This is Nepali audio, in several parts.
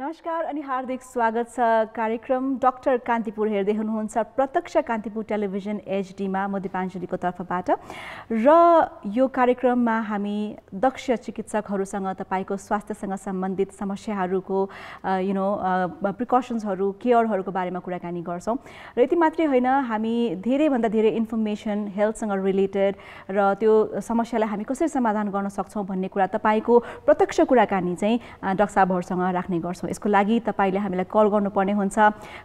नमस्कार अनि हार्दिक स्वागत छ कार्यक्रम डाक्टर कान्तिपुर हेर्दै हुनुहुन्छ प्रत्यक्ष कान्तिपुर टेलिभिजन एचडीमा म दिपाञ्जलीको तर्फबाट र यो कार्यक्रममा हामी दक्ष चिकित्सकहरूसँग तपाईको स्वास्थ्यसँग सम्बन्धित समस्याहरूको प्रिकसन्सहरू केयरहरूको बारेमा कुराकानी गर्छौं र यति मात्रै होइन हामी धेरै भन्दा धेरै इन्फर्मेसन हेल्थसँग रिलेटेड र त्यो समस्यालाई हामी कसरी समाधान गर्न सक्छौं भन्ने कुरा तपाईको प्रत्यक्ष कुराकानी चाहिँ डाक्टर साहबहरुसँग राख्ने गर्छौं। यसको लागि तपाईले हामीलाई कल गर्नुपर्ने हुन्छ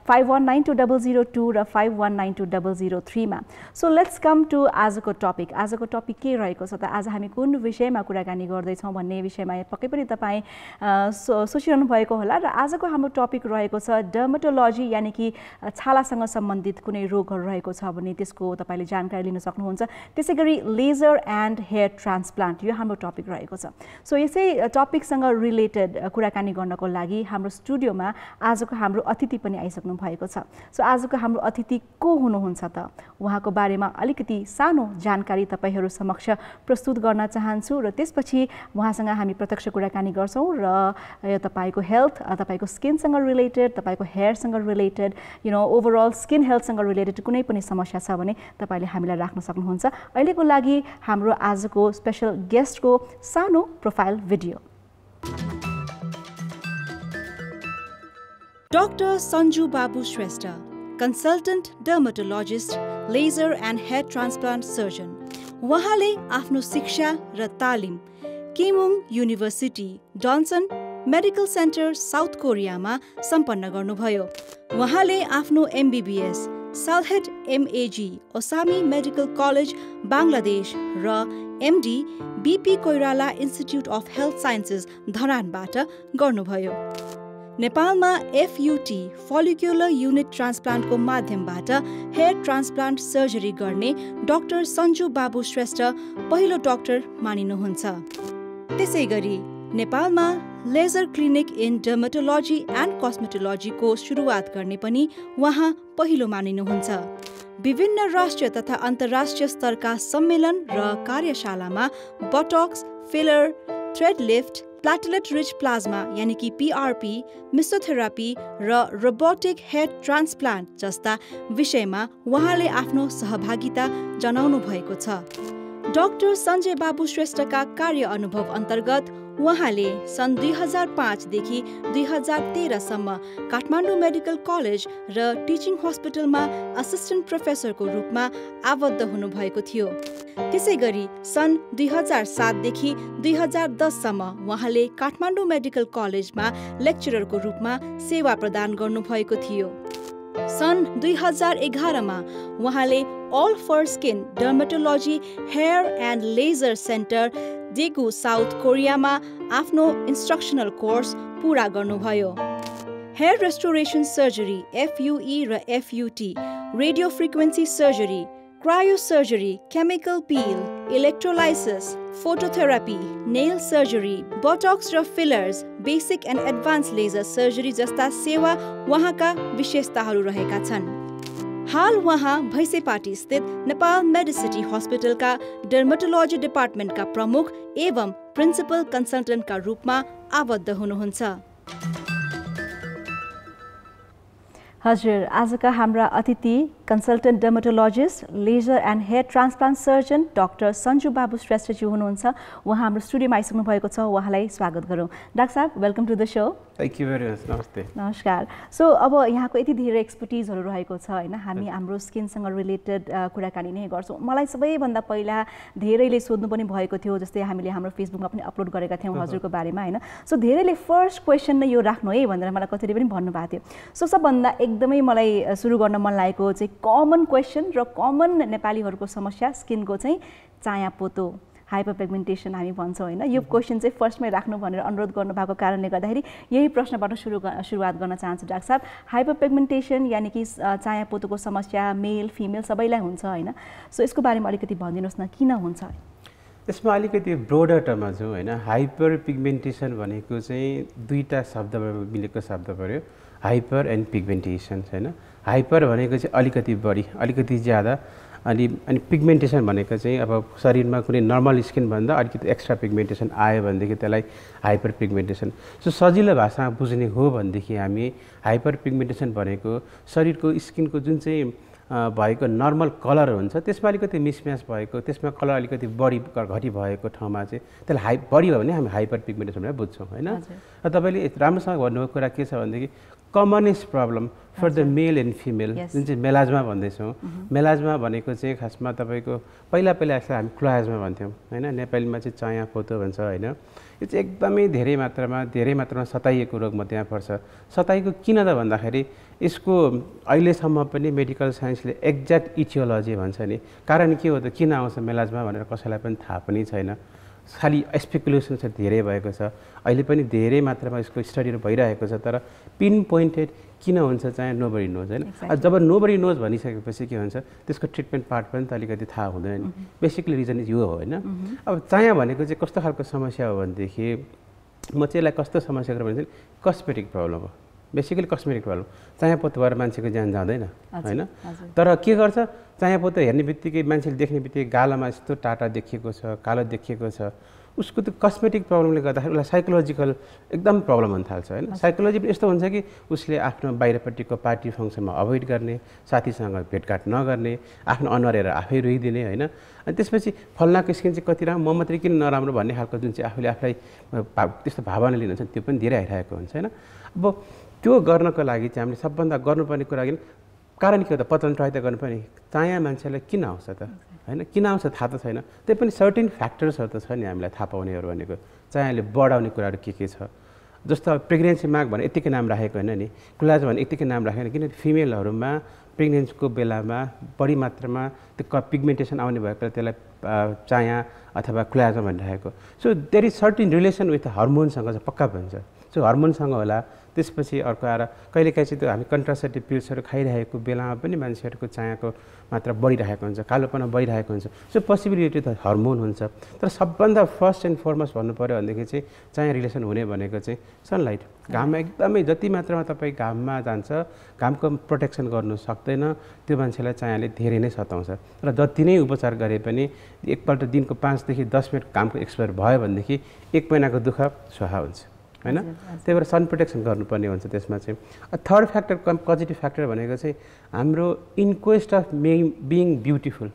51920002 र 51920003 मा। सो लेट्स कम टु आजको टपिक। आजको टपिक के रहेको छ त आज हामी कुन विषयमा कुराकानी गर्दै छौं भन्ने विषयमा पक्कै पनि तपाई सोचिरहनु भएको होला र आजको हाम्रो टपिक रहेको छ डर्मेटोलोजी यानी कि छालासँग सम्बन्धित कुनै रोगहरु रहेको छ भने त्यसको तपाईले जानकारी लिन सक्नुहुन्छ। त्यसैगरी लेजर एन्ड हेयर ट्रान्सप्लान्ट यो हाम्रो टपिक रहेको छ। सो यसै टपिकसँग रिलेटेड कुराकानी गर्नको लागि हाम्रो स्टुडियोमा आजको हाम्रो अतिथि पनि आइसक्नु भएको छ। सो आजको हाम्रो अतिथि को हुनुहुन्छ त उहाँको बारेमा अलिकति सानो जानकारी तपाईहरु समक्ष प्रस्तुत गर्न चाहन्छु र त्यसपछि उहाँसँग हामी प्रत्यक्ष कुराकानी गर्छौं र तपाईको हेल्थ तपाईको स्किनसँग रिलेटेड तपाईको हेयरसँग रिलेटेड ओभरअल स्किन हेल्थसँग रिलेटेड कुनै पनि समस्या छ भने तपाईले हामीलाई राख्न सक्नुहुन्छ। अहिलेको लागि हाम्रो आजको स्पेशल गेस्टको सानो profile video. Dr. Sanju Babu Shrestha, consultant dermatologist, laser and hair transplant surgeon. उहाँले आफ्नो शिक्षा र तालिम Keimyung university Dongsan medical centre South कोरियामा सम्पन्न गर्नुभयो। उहाँले आफ्नो MBBS साउथहेड MAG Osmani medical college Bangladesh र MD BP Koirala institute of health sciences धरानबाट गर्नुभयो। नेपालमा FUT फोलिकुलर युनिट ट्रान्सप्लान्टको माध्यमबाट हेयर ट्रान्सप्लान्ट सर्जरी गर्ने डाक्टर सञ्जु बाबु श्रेष्ठ पहिलो डाक्टर मानिनुहुन्छ। त्यसैगरी नेपालमा laser clinic in dermatology and कस्मेटोलोजीको सुरुवात गर्ने पनि उहाँ पहिलो मानिनुहुन्छ। विभिन्न राष्ट्रिय तथा अन्तर्राष्ट्रिय स्तरका सम्मेलन र कार्यशालामा botox, filler, thread lift, platelet rich plasma यानी कि PRP, मेसोथेरापी र रोबोटिक हेयर ट्रान्सप्लान्ट जस्ता विषयमा उहाँले आफ्नो सहभागिता जनाउनु भएको छ। डाक्टर सञ्जय बाबु श्रेष्ठका कार्य अनुभव अन्तर्गत उहाँले सन् 2005 देखि 2013 सम्म काठमाडौँ मेडिकल कलेज र टिचिङ हस्पिटलमा असिस्टेन्ट प्रोफेसरको रूपमा आबद्ध हुनुभएको थियो। त्यसैगरी सन् 2007 देखि 2010 सम्म उहाँले काठमाडौँ मेडिकल कलेजमा लेक्चररको रूपमा सेवा प्रदान गर्नुभएको थियो। सन् 2011 मा उहाँले all for skin dermatology hair and laser centre Daegu South कोरियामा आफ्नो इन्स्ट्रक्सनल कोर्स पूरा गर्नुभयो। हेयर रेस्टोरेसन सर्जरी FUE र FUT, radio frequency surgery, cryo surgery, chemical peel, electrolysis, phototherapy, nail surgery, botox र fillers, basic and advance laser surgery जस्ता सेवा उहाँका विशेषताहरू रहेका छन्। हाल उहाँ भैसेपाटी स्थित नेपाल मेडिसिटी हस्पिटलका डर्मेटोलोजी डिपार्टमेन्टका प्रमुख एवं प्रिन्सिपल कन्सल्टेन्टका रूपमा आबद्ध हुनुहुन्छ। हजुर, आजका हाम्रा अतिथि consultant dermatologist, laser and hair transplant surgeon doctor Sanju Babu श्रेष्ठजी हुनुहुन्छ। उहाँ हाम्रो स्टुडियोमा आइसक्नु भएको छ। उहाँलाई स्वागत गरौँ। डाक्टर साहब, welcome to the show. Thank you very much. नमस्ते। नमस्कार। सो अब यहाँको यति धेरै एक्सपर्टिजहरू रहेको छ हैन, हामी हाम्रो स्किनसँग रिलेटेड कुराकानी नै गर्छौँ। मलाई सबैभन्दा पहिला धेरैले सोध्नु पनि भएको थियो, जस्तै हामीले हाम्रो फेसबुकमा पनि अपलोड गरेका थियौँ हजुरको बारेमा हैन। सो धेरैले फर्स्ट क्वेसन नै यो राख्नु है भनेर मलाई कतिले पनि भन्नुभएको थियो। सो सबभन्दा एकदमै मलाई सुरु गर्न मन लागेको चाहिँ कमन क्वेसन र कमन नेपालीहरूको समस्या स्किनको चाहिँ चायापोतो, हाइपर पिगमेन्टेसन हामी भन्छौँ हैन। यो क्वेसन चाहिँ फर्स्टमै राख्नु भनेर अनुरोध गर्नुभएको कारणले गर्दाखेरि यही प्रश्नबाट सुरुवात गर्न चाहन्छु डाक्टर साहब। हाइपर पिगमेन्टेसन यानी कि चायापोतोको समस्या मेल फिमेल सबैलाई हुन्छ हैन। सो यसको बारेमा अलिकति भनिदिनुहोस् न, किन हुन्छ? यसमा अलिकति ब्रोडर टर्ममा जाउँ हैन। हाइपर पिगमेन्टेसन भनेको चाहिँ दुईटा शब्दबाट मिलेको शब्द पर्यो, हाइपर एन्ड पिगमेन्टेसन हैन। हाइपर भनेको चाहिँ अलिकति बढी, अलिकति ज्यादा, अनि पिगमेन्टेसन भनेको चाहिँ अब शरीरमा कुनै नर्मल स्किनभन्दा अलिकति एक्स्ट्रा पिगमेन्टेसन आयो भनेदेखि त्यसलाई हाइपर पिगमेन्टेसन। सो सजिलो भाषामा बुझ्ने हो भनेदेखि हामी हाइपर पिगमेन्टेसन भनेको शरीरको स्किनको जुन चाहिँ भएको नर्मल कलर हुन्छ त्यसमा अलिकति मिसम्याच भएको, त्यसमा कलर अलिकति बढी घटी भएको ठाउँमा चाहिँ त्यसलाई बढी भयो भने हामी हाइपर पिगमेन्टेसन भनेर बुझ्छौँ होइन। र तपाईँले राम्रोसँग भन्नुभएको कुरा के छ भनेदेखि commonest problem for the male and female जुन चाहिँ मेलाजमा भन्दैछौँ। मेलाजमा भनेको चाहिँ खासमा तपाईँको पहिला यसलाई हामी क्लोआजमा भन्थ्यौँ होइन, नेपालीमा चाहिँ चाया पोतो भन्छ होइन। यो चाहिँ एकदमै धेरै मात्रामा सताइएको रोगमा त्यहाँ पर्छ। सताइएको किन त भन्दाखेरि यसको अहिलेसम्म पनि मेडिकल साइन्सले एक्ज्याक्ट इटियोलोजी भन्छ नि, कारण के हो त किन आउँछ मेलाजमा भनेर कसैलाई पनि थाहा पनि छैन, खालि स्पेकुलेसन चाहिँ धेरै भएको छ। अहिले पनि धेरै मात्रामा यसको स्टडीहरू भइरहेको छ, तर पिन पोइन्टेड किन हुन्छ चाहिँ नोबडी नोज होइन। जब नोबडी नोज भनिसकेपछि के हुन्छ त्यसको ट्रिटमेन्ट पार्ट पनि त अलिकति थाहा हुँदैन नि। बेसिकली रिजन यो हो होइन। अब चाया भनेको चाहिँ कस्तो खालको समस्या हो भनेदेखि म चाहिँ यसलाई कस्तो समस्या गरेर भने कस्मेटिक प्रब्लम हो, बेसिकली कस्मेटिक प्रब्लम। चाया पोतो भएर मान्छेको ज्यान जाँदैन होइन। तर के गर्छ चाया पोतो हेर्ने बित्तिकै मान्छेले देख्ने बित्तिकै गालामा यस्तो टाटा देखिएको छ, कालो देखिएको छ, उसको त्यो कस्मेटिक प्रब्लमले गर्दाखेरि उसलाई साइकोलोजिकल एकदम प्रब्लम हुन थाल्छ होइन। साइकोलोजी पनि यस्तो हुन्छ कि उसले आफ्नो बाहिरपट्टिको पार्टी फङ्सनमा अभोइड गर्ने, साथीसँग भेटघाट नगर्ने, आफ्नो अनुहार हेरेर आफै रोइदिने होइन। अनि त्यसपछि फल्नाको स्किन चाहिँ कति राम्रो, म मात्रै किन नराम्रो भन्ने खालको जुन चाहिँ आफूले आफूलाई त्यस्तो भावना लिनुहुन्छ त्यो पनि धेरै आइरहेको हुन्छ होइन। अब त्यो गर्नको लागि चाहिँ हामीले सबभन्दा गर्नुपर्ने कुरा कारण के हो त पतन ट्राई त गर्नुपर्ने, चाया मान्छेलाई किन आउँछ त होइन, किन आउँछ थाहा त छैन। त्यही पनि सर्टेन फ्याक्टर्सहरू त छ नि हामीलाई थाहा पाउनेहरू भनेको। चायाले बढाउने कुराहरू के छ, जस्तो प्रेग्नेन्सी मार्क भने यत्तिकै नाम राखेको होइन नि, क्लोआज भने यत्तिकै नाम राखेको किन फिमेलहरूमा प्रेग्नेन्सीको बेलामा बढी मात्रामा त्यो पिगमेन्टेसन आउने भएको त्यसलाई चाया अथवा क्लोआजमा भनिरहेको। So there is certain relation with हर्मोनसँग चाहिँ पक्का भन्छ। सो हर्मोनसँग होला। त्यसपछि अर्को आएर कहिलेकाहीँ चाहिँ त्यो हामी कन्ट्रासेप्टिभ पिल्सहरू खाइरहेको बेलामा पनि मान्छेहरूको चायाको मात्रा बढिरहेको हुन्छ, कालोपना बढिरहेको हुन्छ। सो पोसिबिलिटी त हर्मोन हुन्छ। तर सबभन्दा फर्स्ट एन्ड फरमोस्ट भन्नु पऱ्यो भनेदेखि चाहिँ चाया रिलेसन हुने भनेको चाहिँ सनलाइट। घाममा एकदमै जति मात्रामा तपाईँ घाममा जान्छ, घामको प्रोटेक्सन गर्नु सक्दैन त्यो मान्छेलाई चायाले धेरै नै सताउँछ। र जति नै उपचार गरे पनि एकपल्ट दिनको 5 देखि 10 मिनट घामको एक्सपोजर भयो भनेदेखि 1 महिनाको दुःख स्वाहा हुन्छ होइन। त्यही भएर सन प्रोटेक्सन गर्नुपर्ने हुन्छ। त्यसमा चाहिँ थर्ड फ्याक्टर पोजिटिभ फ्याक्टर भनेको चाहिँ हाम्रो इन्क्वेस्ट अफ बिङ ब्युटिफुल।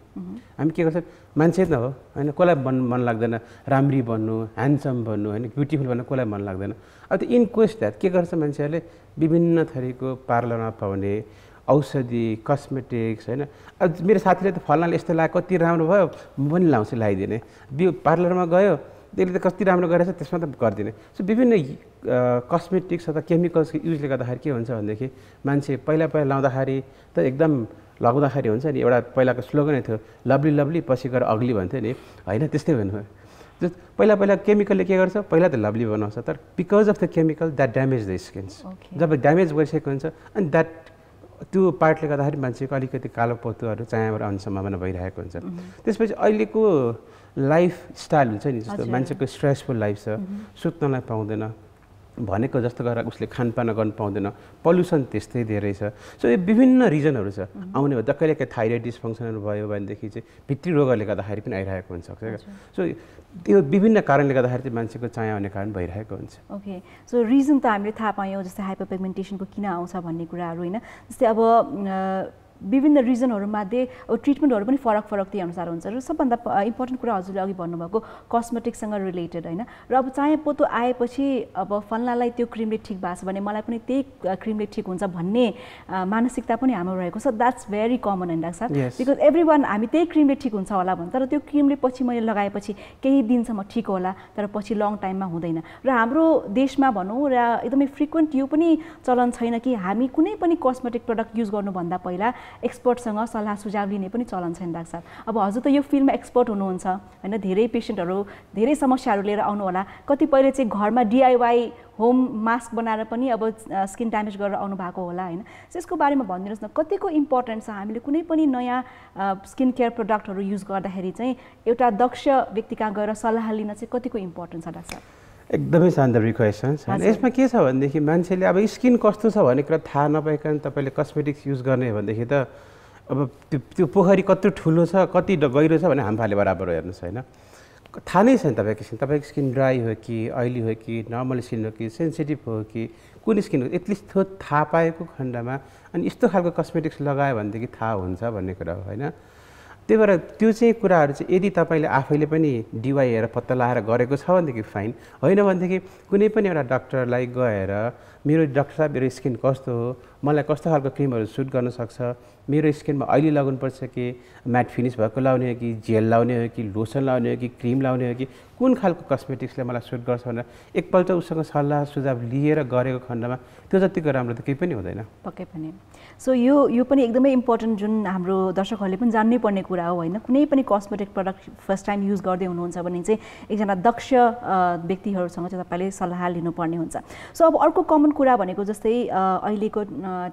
हामी के गर्छ मान्छे त हो होइन, कसलाई मन लाग्दैन राम्री बन्नु, ह्यान्डसम बन्नु होइन, ब्युटिफुल भन्नु कसलाई मन लाग्दैन। अब त्यो इन्क्वेस्ट द्याट के गर्छ मान्छेहरूले विभिन्न थरीको पार्लरमा पाउने औषधि कस्मेटिक्स होइन। अब मेरो साथीले त फल्नाले यस्तो लाग्यो कति राम्रो भयो म पनि लाउँछु लगाइदिने, पार्लरमा गयो त्यसले त कति राम्रो गरेछ त्यसमा त गरिदिने। सो विभिन्न कस्मेटिक्स अथवा केमिकल्सको युजले गर्दाखेरि के हुन्छ भनेदेखि मान्छे पहिला लाउँदाखेरि त एकदम लगाउँदाखेरि हुन्छ नि, एउटा पहिलाको स्लोगनै थियो लभली लभली पछि गएर अग्ली भन्थ्यो नि होइन, त्यस्तै भन्नु। पहिला केमिकलले के गर्छ, पहिला त लभली बनाउँछ, तर because of the chemical that damage the skins. जब ड्यामेज गरिसकेको हुन्छ अनि द्याट त्यो पार्टले गर्दाखेरि मान्छेको अलिकति कालो पोतोहरू चायाबाट आउने सम्भावना भइरहेको हुन्छ। त्यसपछि अहिलेको लाइफस्टाइल हुन्छ नि, जस्तो मान्छेको स्ट्रेसफुल लाइफ छ, सुत्नलाई पाउँदैन, भनेको जस्तो गरेर उसले खानपान गर्न पाउँदैन, पल्युसन त्यस्तै धेरै छ। सो यो विभिन्न रिजनहरू छ आउने भयो। कहिलेकाहीँ थाइरोइड डिस्फङ्सनहरू भयो भनेदेखि चाहिँ भित्री रोगहरूले गर्दाखेरि पनि आइरहेको हुन्छ। सो त्यो विभिन्न कारणले गर्दाखेरि चाहिँ मान्छेको चाया आउने कारण भइरहेको हुन्छ। ओके, सो रिजन त हामीले थाहा पायौँ जस्तै हाइपर पिगमेन्टेसनको किन आउँछ भन्ने कुराहरू होइन। जस्तै अब विभिन्न रिजनहरूमध्ये अब ट्रिटमेन्टहरू पनि फरक त्यही अनुसार हुन्छ। र सबभन्दा इम्पोर्टेन्ट कुरा हजुरले अघि भन्नुभएको कस्मेटिकसँग रिलेटेड होइन। र अब चाया पोतो आएपछि अब फल्नालाई त्यो क्रिमले ठिक भएको छ भने मलाई पनि त्यही क्रिमले ठिक हुन्छ भन्ने मानसिकता पनि हाम्रो रहेको छ। द्याट्स भेरी कमन होइन डाक्टर साहब, बिकज एभ्री वान हामी त्यही क्रिमले ठिक हुन्छ होला भन्छ, तर त्यो क्रिमले पछि मैले लगाएपछि केही दिनसम्म ठिक होला तर पछि लङ टाइममा हुँदैन। र हाम्रो देशमा भनौँ र एकदमै फ्रिक्वेन्ट यो पनि चलन छैन कि हामी कुनै पनि कस्मेटिक प्रडक्ट युज गर्नुभन्दा पहिला एक्सपर्टसँग सल्लाह सुझाव लिने पनि चलन छैन डाक्टर साहब। अब हजुर त यो फिल्डमा एक्सपर्ट हुनुहुन्छ होइन, धेरै पेसेन्टहरू धेरै समस्याहरू लिएर आउनु होला। कतिपयले चाहिँ घरमा DIY होम मास्क बनाएर पनि अब स्किन ड्यामेज गरेर आउनु भएको होला होइन। त्यसको बारेमा भनिदिनुहोस् न, कतिको इम्पोर्टेन्ट छ हामीले कुनै पनि नयाँ स्किन केयर प्रडक्टहरू युज गर्दाखेरि चाहिँ एउटा दक्ष व्यक्ति कहाँ गएर सल्लाह लिन चाहिँ कतिको इम्पोर्टेन्ट छ डाक्टर साहब? एकदमै शानदार क्वेसन छ। यसमा के छ भनेदेखि मान्छेले अब स्किन कस्तो छ भन्ने कुरा थाहा नपाइकन तपाईँले कस्मेटिक्स युज गर्ने भनेदेखि त अब त्यो पोखरी कत्रो ठुलो छ कति गहिरो छ भने हामफाले बराबर हेर्नुहोस् होइन थाहा नै छैन तपाईँको स्किन ड्राई हो कि अइली हो कि नर्मल स्किन हो कि सेन्सिटिभ हो कि कुन स्किन हो एटलिस्ट त्यो थाहा पाएको खण्डमा अनि यस्तो खालको कस्मेटिक्स लगायो भनेदेखि थाहा हुन्छ भन्ने कुरा हो होइन त्यही भएर त्यो चाहिँ कुराहरू चाहिँ यदि तपाईँले आफैले पनि डिवाई हेरेर पत्ता लगाएर गरेको छ भनेदेखि फाइन होइन भनेदेखि कुनै पनि एउटा डक्टरलाई गएर मेरो डक्टर साहब मेरो स्किन कस्तो हो मलाई कस्तो खालको क्रिमहरू सुट गर्न सक्छ मेरो स्किनमा अहिले लगाउनुपर्छ कि म्याट फिनिस भएको लाउने हो कि जेल लाउने हो कि लोसन लाउने हो कि क्रिम लाउने हो कि कुन खालको कस्मेटिक्सले मलाई सुट गर्छ भनेर एकपल्ट उसँग सल्लाह सुझाव लिएर गरेको खण्डमा त्यो जतिको राम्रो त केही पनि हुँदैन पक्कै पनि सो यो पनि एकदमै इम्पोर्टेन्ट जुन हाम्रो दर्शकहरूले पनि जान्नै पर्ने कुरा हो होइन कुनै पनि cosmetic product first time use गर्दै हुनुहुन्छ भने चाहिँ एकजना दक्ष व्यक्तिहरूसँग चाहिँ तपाईँले सल्लाह लिनुपर्ने हुन्छ सो अब अर्को कमन कुरा भनेको जस्तै अहिलेको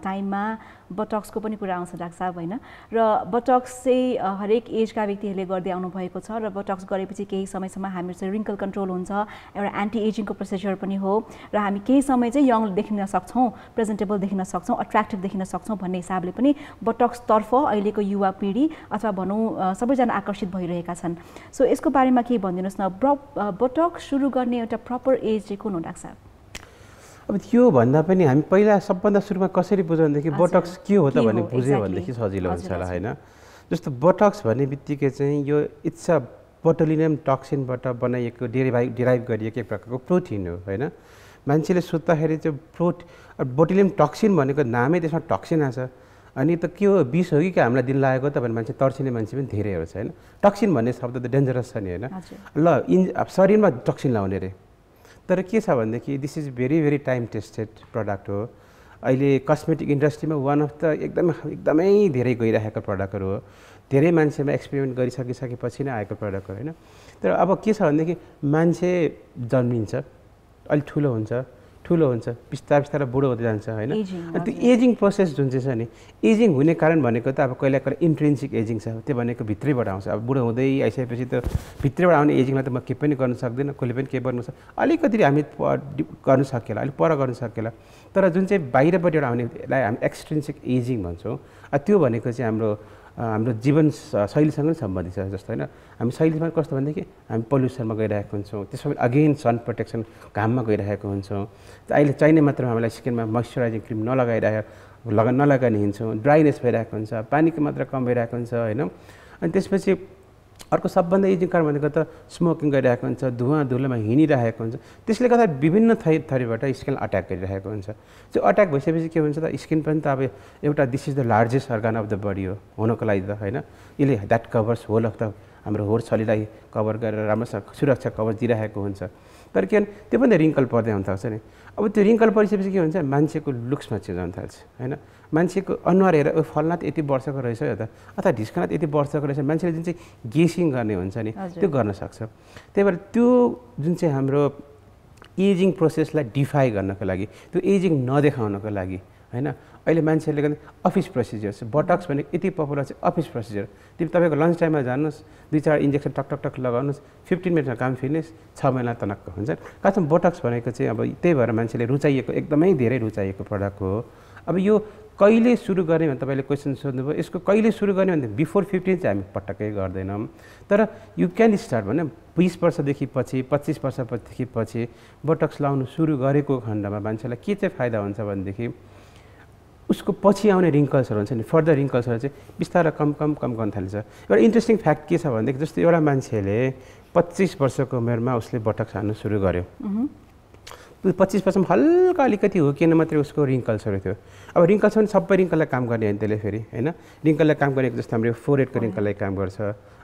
टाइममा बटक्सको पनि कुरा आउँछ डाक्टर साहब होइन र बटक्स चाहिँ हरेक एजका व्यक्तिहरूले गर्दै आउनुभएको छ र बटक्स गरेपछि केही समयसम्म हामीहरू चाहिँ रिङ्कल कन्ट्रोल हुन्छ एउटा एन्टी एजिङको प्रोसिजर पनि हो र हामी केही समय चाहिँ यङ देखिन सक्छौँ प्रेजेन्टेबल देखिन सक्छौँ अट्र्याक्टिभ देखिन सक्छौँ भन्ने हिसाबले पनि बटक्सतर्फ अहिलेको युवा पिँढी अथवा भनौँ सबैजना आकर्षित भइरहेका छन् सो यसको बारेमा केही भनिदिनुहोस् न बटक्स सुरु गर्ने एउटा प्रपर एज चाहिँ कुन हो डाक्टर साहब अब त्यो भन्दा पनि हामी पहिला सबभन्दा सुरुमा कसरी बुझौँ भनेदेखि बटक्स के हो त भन्ने बुझ्यो भनेदेखि सजिलो हुन्छ होला होइन जस्तो बटक्स भन्ने बित्तिकै चाहिँ यो इट्स अ बोटुलिनम टक्सिनबाट बनाइएको डिराइभ गरिएको एक प्रकारको प्रोटिन हो होइन मान्छेले सोद्धाखेरि चाहिँ बोटुलिनम टक्सिन भनेको नामै त्यसमा टक्सिन आछ अनि त के हो विष हो कि हामीलाई दिन लागेको त भने मान्छे तर्सिने मान्छे पनि धेरैहरू छ होइन टक्सिन भन्ने शब्द त डेन्जरस छ नि होइन ल शरीरमा टक्सिन लाउने रे तर के छ भनेदेखि this is very time tested product हो अहिले कस्मेटिक इन्डस्ट्रीमा वान अफ द एकदमै धेरै गइरहेको प्रडक्टहरू हो धेरै मान्छेमा एक्सपेरिमेन्ट गरिसकिसकेपछि नै आएको प्रडक्ट हो होइन तर अब के छ भनेदेखि मान्छे जन्मिन्छ अलिक ठुलो हुन्छ बिस्तारै बुढो हुँदै जान्छ होइन अनि त्यो एजिङ प्रोसेस जुन चाहिँ छ नि एजिङ हुने कारण भनेको त अब कहिले इन्ट्रेन्सिक एजिङ छ त्यो भनेको भित्रैबाट आउँछ अब बुढो हुँदै आइसकेपछि त भित्रैबाट आउने एजिङलाई त म केही पनि गर्न सक्दिनँ कसले पनि केही गर्नु सक्छ अलिकति हामी गर्नु सकेला अलिक पर गर्नु सकेला तर जुन चाहिँ बाहिरबाट एउटा आउनेलाई हामी एक्सट्रेन्सिक एजिङ भन्छौँ त्यो भनेको चाहिँ हाम्रो जीवन शैलीसँग पनि सम्बन्धित छ जस्तो होइन हामी शैलीमा कस्तो भनेदेखि हामी पल्युसनमा गइरहेको हुन्छौँ त्यसमा अगेन सन प्रोटेक्सन घाममा गइरहेको हुन्छौँ अहिले चाहिने मात्रमा हामीलाई स्किनमा मोइस्चराइजिङ क्रिम नलगाएर हिँड्छौँ ड्राइनेस भइरहेको हुन्छ पानीको मात्रा कम भइरहेको हुन्छ होइन अनि त्यसपछि अर्को सबभन्दा इजी कारण भनेको त स्मोकिङ गरिरहेको हुन्छ धुवाँधुलोमा हिँडिरहेको हुन्छ त्यसले गर्दा विभिन्न थरीबाट स्किन अट्याक गरिरहेको हुन्छ त्यो अट्याक भइसकेपछि के हुन्छ त स्किन पनि त अब एउटा this is the largest organ of the body हो हुनको लागि त होइन यसले that covers whole of the हाम्रो होर छलीलाई कभर गरेर राम्रोसँग सुरक्षा कभर दिइरहेको हुन्छ तर के भने त्यो पनि रिङ्कल पर्दै आउन थाल्छ नि अब त्यो रिङ्कल परिसकेपछि के हुन्छ मान्छेको लुक्समा चेन्ज आउन थाल्छ होइन मान्छेको अनुहार हेरेर फलना त यति वर्षको रहेछ यो त अथवा ढिस्कना त यति वर्षको रहेछ मान्छेले जुन चाहिँ गेसिङ गर्ने हुन्छ नि त्यो गर्न सक्छ त्यही भएर त्यो जुन चाहिँ हाम्रो एजिङ प्रोसेसलाई डिफाई गर्नको लागि त्यो एजिङ नदेखाउनको लागि होइन अहिले मान्छेहरूले गर्ने अफिस प्रोसिजर बटक्स भनेको यति पपुलर चाहिँ अफिस प्रोसिजर तपाईँको लन्च टाइममा जानुहोस् 2-4 इन्जेक्सन टक लगाउनुहोस् 15 मिनटमा काम फिनिस 6 महिना तनक्क हुन्छ खासमा बटक्स भनेको चाहिँ अब त्यही भएर मान्छेले रुचाइएको एकदमै धेरै रुचाइएको प्रडक्ट हो अब यो कहिले सुरु गर्ने भने तपाईँले क्वेसन सोध्नुभयो यसको कहिले सुरु गर्ने भने बिफोर 15 चाहिँ हामी पटक्कै गर्दैनौँ तर यु क्यान स्टार्ट भने 20 वर्षदेखि पछि 25 वर्षदेखि पछि बटक्स लाउनु सुरु गरेको खण्डमा मान्छेलाई के चाहिँ फाइदा हुन्छ भनेदेखि उसको पछि आउने रिङ्कल्सहरू हुन्छ नि फर्दर रिङ्कल्सहरू चाहिँ बिस्तारै कम गर्न थाल्छ एउटा इन्ट्रेस्टिङ फ्याक्ट के छ भनेदेखि जस्तो एउटा मान्छेले 25 वर्षको उमेरमा उसले बटक्स हान्नु सुरु गर्यो 25 वर्षमा हल्का अलिकति हो किन मात्रै उसको रिङ्कल्सहरू थियो अब रिङ्कल्स पनि सबै रिङ्कललाई काम गर्ने होइन त्यसले फेरि होइन रिङ्कललाई काम गरेको जस्तो हाम्रो फोरहेडको रिङ्कललाई काम गर्छ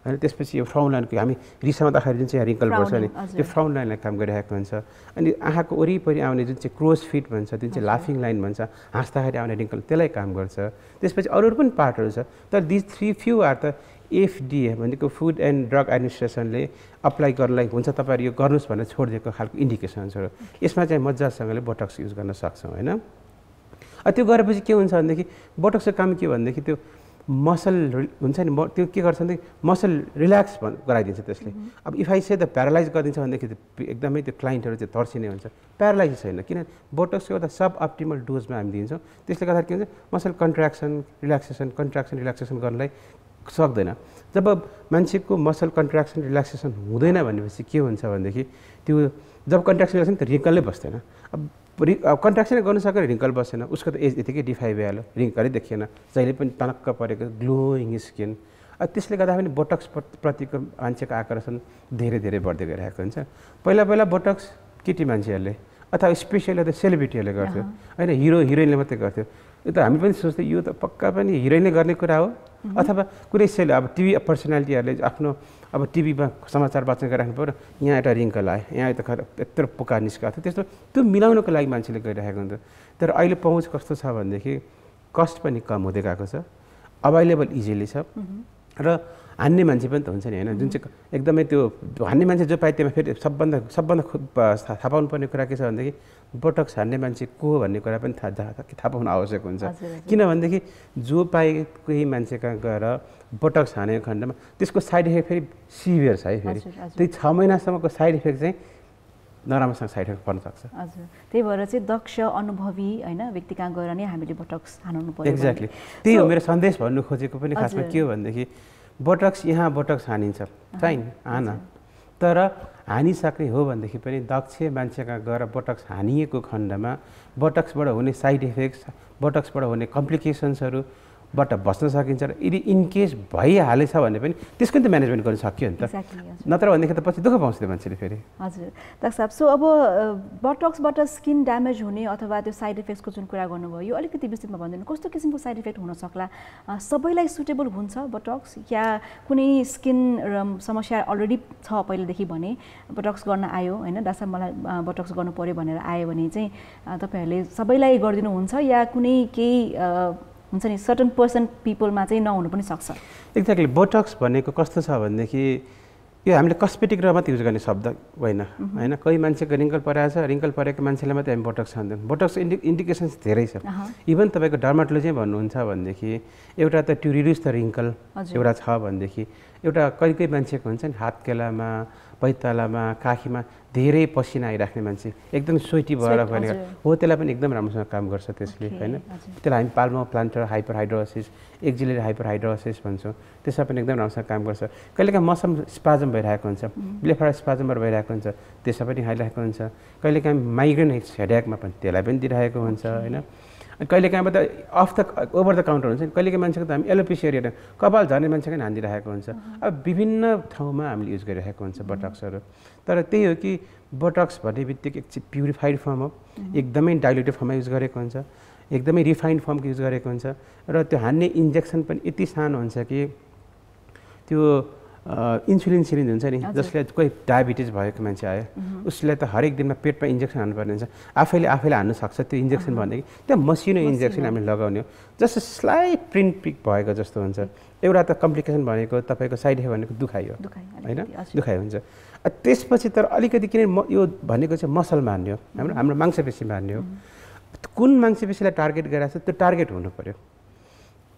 होइन त्यसपछि यो फ्राउन लाइनको हामी रिसाउँदाखेरि जुन चाहिँ रिङ्कल पर्छ नि त्यो फ्राउन लाइनलाई काम गरिरहेको हुन्छ अनि आँखाको वरिपरि आउने जुन चाहिँ क्रोज फिट भन्छ जुन चाहिँ लाफिङ लाइन भन्छ हाँस्दाखेरि आउने रिङ्कल त्यसलाई काम गर्छ त्यसपछि अरू पनि पार्टहरू छ तर दिस फ्यु आर त एफडिए भनेको फुड एन्ड ड्रग एडमिनिस्ट्रेसनले अप्लाई गर्नलाई हुन्छ तपाईँहरू यो गर्नुहोस् भनेर छोडिदिएको खालको इन्डिकेसन्सहरू यसमा चाहिँ मजासँगले बटक्स युज गर्न सक्छौँ होइन त्यो गरेपछि के हुन्छ भनेदेखि बटक्सको काम के भनेदेखि त्यो मसल हुन्छ नि त्यो के गर्छ भने मसल रिल्याक्स गराइदिन्छ त्यसले। अब if I say the paralyse गरिदिन्छ भनेदेखि एकदमै त्यो क्लाइन्टहरू चाहिँ तर्सिने हुन्छ। प्यारालाइज छैन, किन बोटक्सको एउटा सब अप्टिमल डोजमा हामी दिन्छौँ। त्यसले गर्दा के हुन्छ मसल कन्ट्र्याक्सन रिल्याक्सेसन गर्नलाई सक्दैन। जब मान्छेको मसल कन्ट्र्याक्सन रिल्याक्सेसन हुँदैन भनेपछि के हुन्छ भनेदेखि त्यो जब कन्ट्र्याक्सन रिल्याक्सेसन त रिङ्कलले बस्दैन। अब कन्ट्र्याक्सन गर्न सकेर रिङ्कल बसेन, उसको त एज यतिकै डिफाई भइहाल्यो, रिङ्कलै देखिएन, जहिले पनि टनक्क परेको ग्लोइङ स्किन। त्यसले गर्दा पनि बोटक्स प्रतिको मान्छेको आकर्षण धेरै धेरै बढ्दै गइरहेको हुन्छ। पहिला बोटक्स केटी मान्छेहरूले अथवा स्पेसली त सेलिब्रिटीहरूले गर्थ्यो होइन, हिरो हिरोइनले मात्रै गर्थ्यो। यो त हामी पनि सोच्थ्यौँ यो त पक्का पनि हिरोइनले गर्ने कुरा हो, अथवा कुनै अब टिभी पर्सनालिटीहरूले आफ्नो अब टिभीमा समाचार वाचन गरिराख्नु पऱ्यो, यहाँ एउटा रिङ्कल आयो, यहाँ यत्रो पुका निस्किएको थियो, त्यस्तो त्यो मिलाउनको लागि मान्छेले गरिरहेको हुन्छ। तर अहिले पहुँच कस्तो छ भनेदेखि कस्ट पनि कम हुँदै गएको छ, अभाइलेबल इजिली छ, र हान्ने मान्छे पनि त हुन्छ नि होइन। जुन चाहिँ एकदमै त्यो हान्ने मान्छे जो पाए त्यहाँ फेरि सबभन्दा थाहा पाउनु पर्ने कुरा के छ भनेदेखि बोटक्स हान्ने मान्छे को हो भन्ने कुरा पनि थाहा पाउनु आवश्यक हुन्छ। किनभनेदेखि जो पाए कोही मान्छे कहाँ गएर बोटक्स हानेको खण्डमा त्यसको साइड इफेक्ट फेरि सिभियर छ है। फेरि त्यही 6 महिनासम्मको साइड इफेक्ट चाहिँ नराम्रोसँग साइड इफेक्ट पर्न सक्छ। हजुर, त्यही भएर चाहिँ दक्ष अनुभवी होइन व्यक्ति कहाँ गएर नै हामीले बोटक्स हान्नु पर्यो। एक्ज्याक्टली, त्यही हो मेरो सन्देश भन्नु खोजेको पनि। खासमा के हो भनेदेखि बोटक्स यहाँ बोटक्स हानिन्छ फाइन हान, तर हानिसक्ने हो भनेदेखि पनि दक्ष मान्छे कहाँ गएर बोटक्स हानिएको खण्डमा बोटक्सबाट हुने साइड इफेक्ट्स, बोटक्सबाट हुने कम्प्लिकेसन्सहरूबाट बस्न सकिन्छ। र यदि इनकेस भइहालेछ भने पनि त्यसको त म्यानेजमेन्ट गर्न सक्यो नि त, नत्र भनेदेखि त पछि दुःख पाउँछ त्यो मान्छेले फेरि। हजुर डाक्टर साहब, सो अब बोटक्सबाट स्किन ड्यामेज हुने अथवा त्यो साइड इफेक्ट्सको जुन कुरा गर्नुभयो, यो अलिकति विस्तृतमा भनिदिनु, कस्तो किसिमको साइड इफेक्ट हुन सक्ला? सबैलाई सुटेबल हुन्छ बोटक्स, या कुनै स्किन समस्या अलरेडी छ पहिलेदेखि भने बोटक्स गर्न आयो होइन, डाक्टर साहब मलाई बोटक्स गर्नु पऱ्यो भनेर आयो भने चाहिँ तपाईँहरूले सबैलाई गरिदिनुहुन्छ, या कुनै केही हुन्छ नि सर्टन पिपलमा चाहिँ नहुनु पनि सक्छ? एक्ज्याक्टली, बोटक्स भनेको कस्तो छ भनेदेखि यो हामीले कस्मेटिक र मात्रै युज गर्ने शब्द होइन होइन। कोही मान्छेको रिङ्कल परेको छ, रिङ्कल परेको मान्छेलाई मात्रै हामी बोटक्स हान्दैनौँ। बोटक्स इन्डिकेसन्स धेरै छ। इभन तपाईँको डर्माटोलोजी भन्नुहुन्छ भनेदेखि एउटा त टु रिड्युस द रिङ्कल एउटा छ भनेदेखि, एउटा कहिले कोही मान्छेको हुन्छ नि हातकेलामा, पैतालामा, काखीमा धेरै पसिना आइराख्ने मान्छे, एकदम स्वेटी भएर गरेको हो, त्यसलाई पनि एकदम राम्रोसँग काम गर्छ त्यसले होइन। त्यसलाई हामी पाल्मो प्लान्टर हाइपरहाइड्रोसिस, एक्जिलेरी हाइपरहाइड्रोसिस भन्छौँ, त्यसमा पनि एकदम राम्रोसँग काम गर्छ। कहिलेकाहीँ मसम स्पाजम भइरहेको हुन्छ, ब्लेफारा स्पाजमबाट भइरहेको हुन्छ, त्यसमा पनि हाइरहेको हुन्छ। कहिलेकाहीँ माइग्रेन हेडेकमा पनि त्यसलाई पनि दिइरहेको हुन्छ होइन। कहिलेकाहीँ त of the over the counter हुन्छ नि, कहिलेकाहीँ मान्छेको त हामी एलोपेसिया हेरेर कपाल झर्ने मान्छेको हानिदिइरहेको हुन्छ। अब विभिन्न ठाउँमा हामीले युज गरिरहेको हुन्छ बोटक्सहरू। तर त्यही हो कि बोटक्स भन्ने बित्तिकै एक प्युरिफाइड फर्म हो, एकदमै डाइल्युटेड फर्ममा युज गरेको हुन्छ, एकदमै रिफाइन्ड फर्मको युज गरेको हुन्छ। र त्यो हान्ने इन्जेक्सन पनि यति सानो हुन्छ कि त्यो इन्सुलिन सिरिन्ज हुन्छ नि, जसले कोही डायबिटिज भएको मान्छे आयो उसलाई त हरेक दिनमा पेटमा इन्जेक्सन हान्नुपर्ने हुन्छ, आफैले हान्नु सक्छ त्यो इन्जेक्सन भनेको त्यो मसिनो इन्जेक्सन हामीले लगाउने हो, जस्तो स्लाइट प्रिन्ट पिक भएको जस्तो हुन्छ। एउटा त कम्प्लिकेसन भनेको तपाईँको साइड इफेक्ट भनेको दुखाइ हो होइन, दुखाइ हुन्छ। त्यसपछि तर अलिकति किन यो भनेको चाहिँ मसल मार्ने हो, हाम्रो मांसपेशी मार्ने हो। कुन मांसपेशीलाई टार्गेट गरिरहेको छ त्यो टार्गेट हुनु पऱ्यो,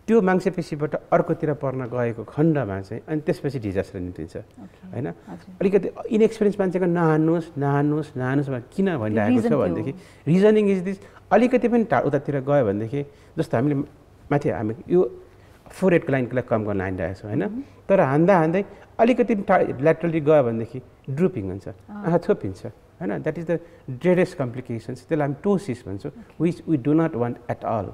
त्यो मांसपेशीबाट अर्कोतिर पर्न गएको खण्डमा चाहिँ अनि त्यसपछि डिजास्टर निस्किन्छ होइन। अलिकति इनएक्सपिरियन्स मान्छेको नहान्नुहोस् किन भनिरहेको छ भनेदेखि रिजनिङ इज दिस, अलिकति पनि उतातिर गयो भनेदेखि जस्तो हामीले माथि हामी यो फोरहेडको लाइनको लागि कम गर्न हानिरहेको छौँ होइन, तर हान्दै अलिकति ल्याटरली गयो भनेदेखि ड्रुपिङ हुन्छ, आँखा छोपिन्छ होइन। That is the dreadest complications, त्यसलाई हामी टोसिस भन्छौँ, which we do not want at all.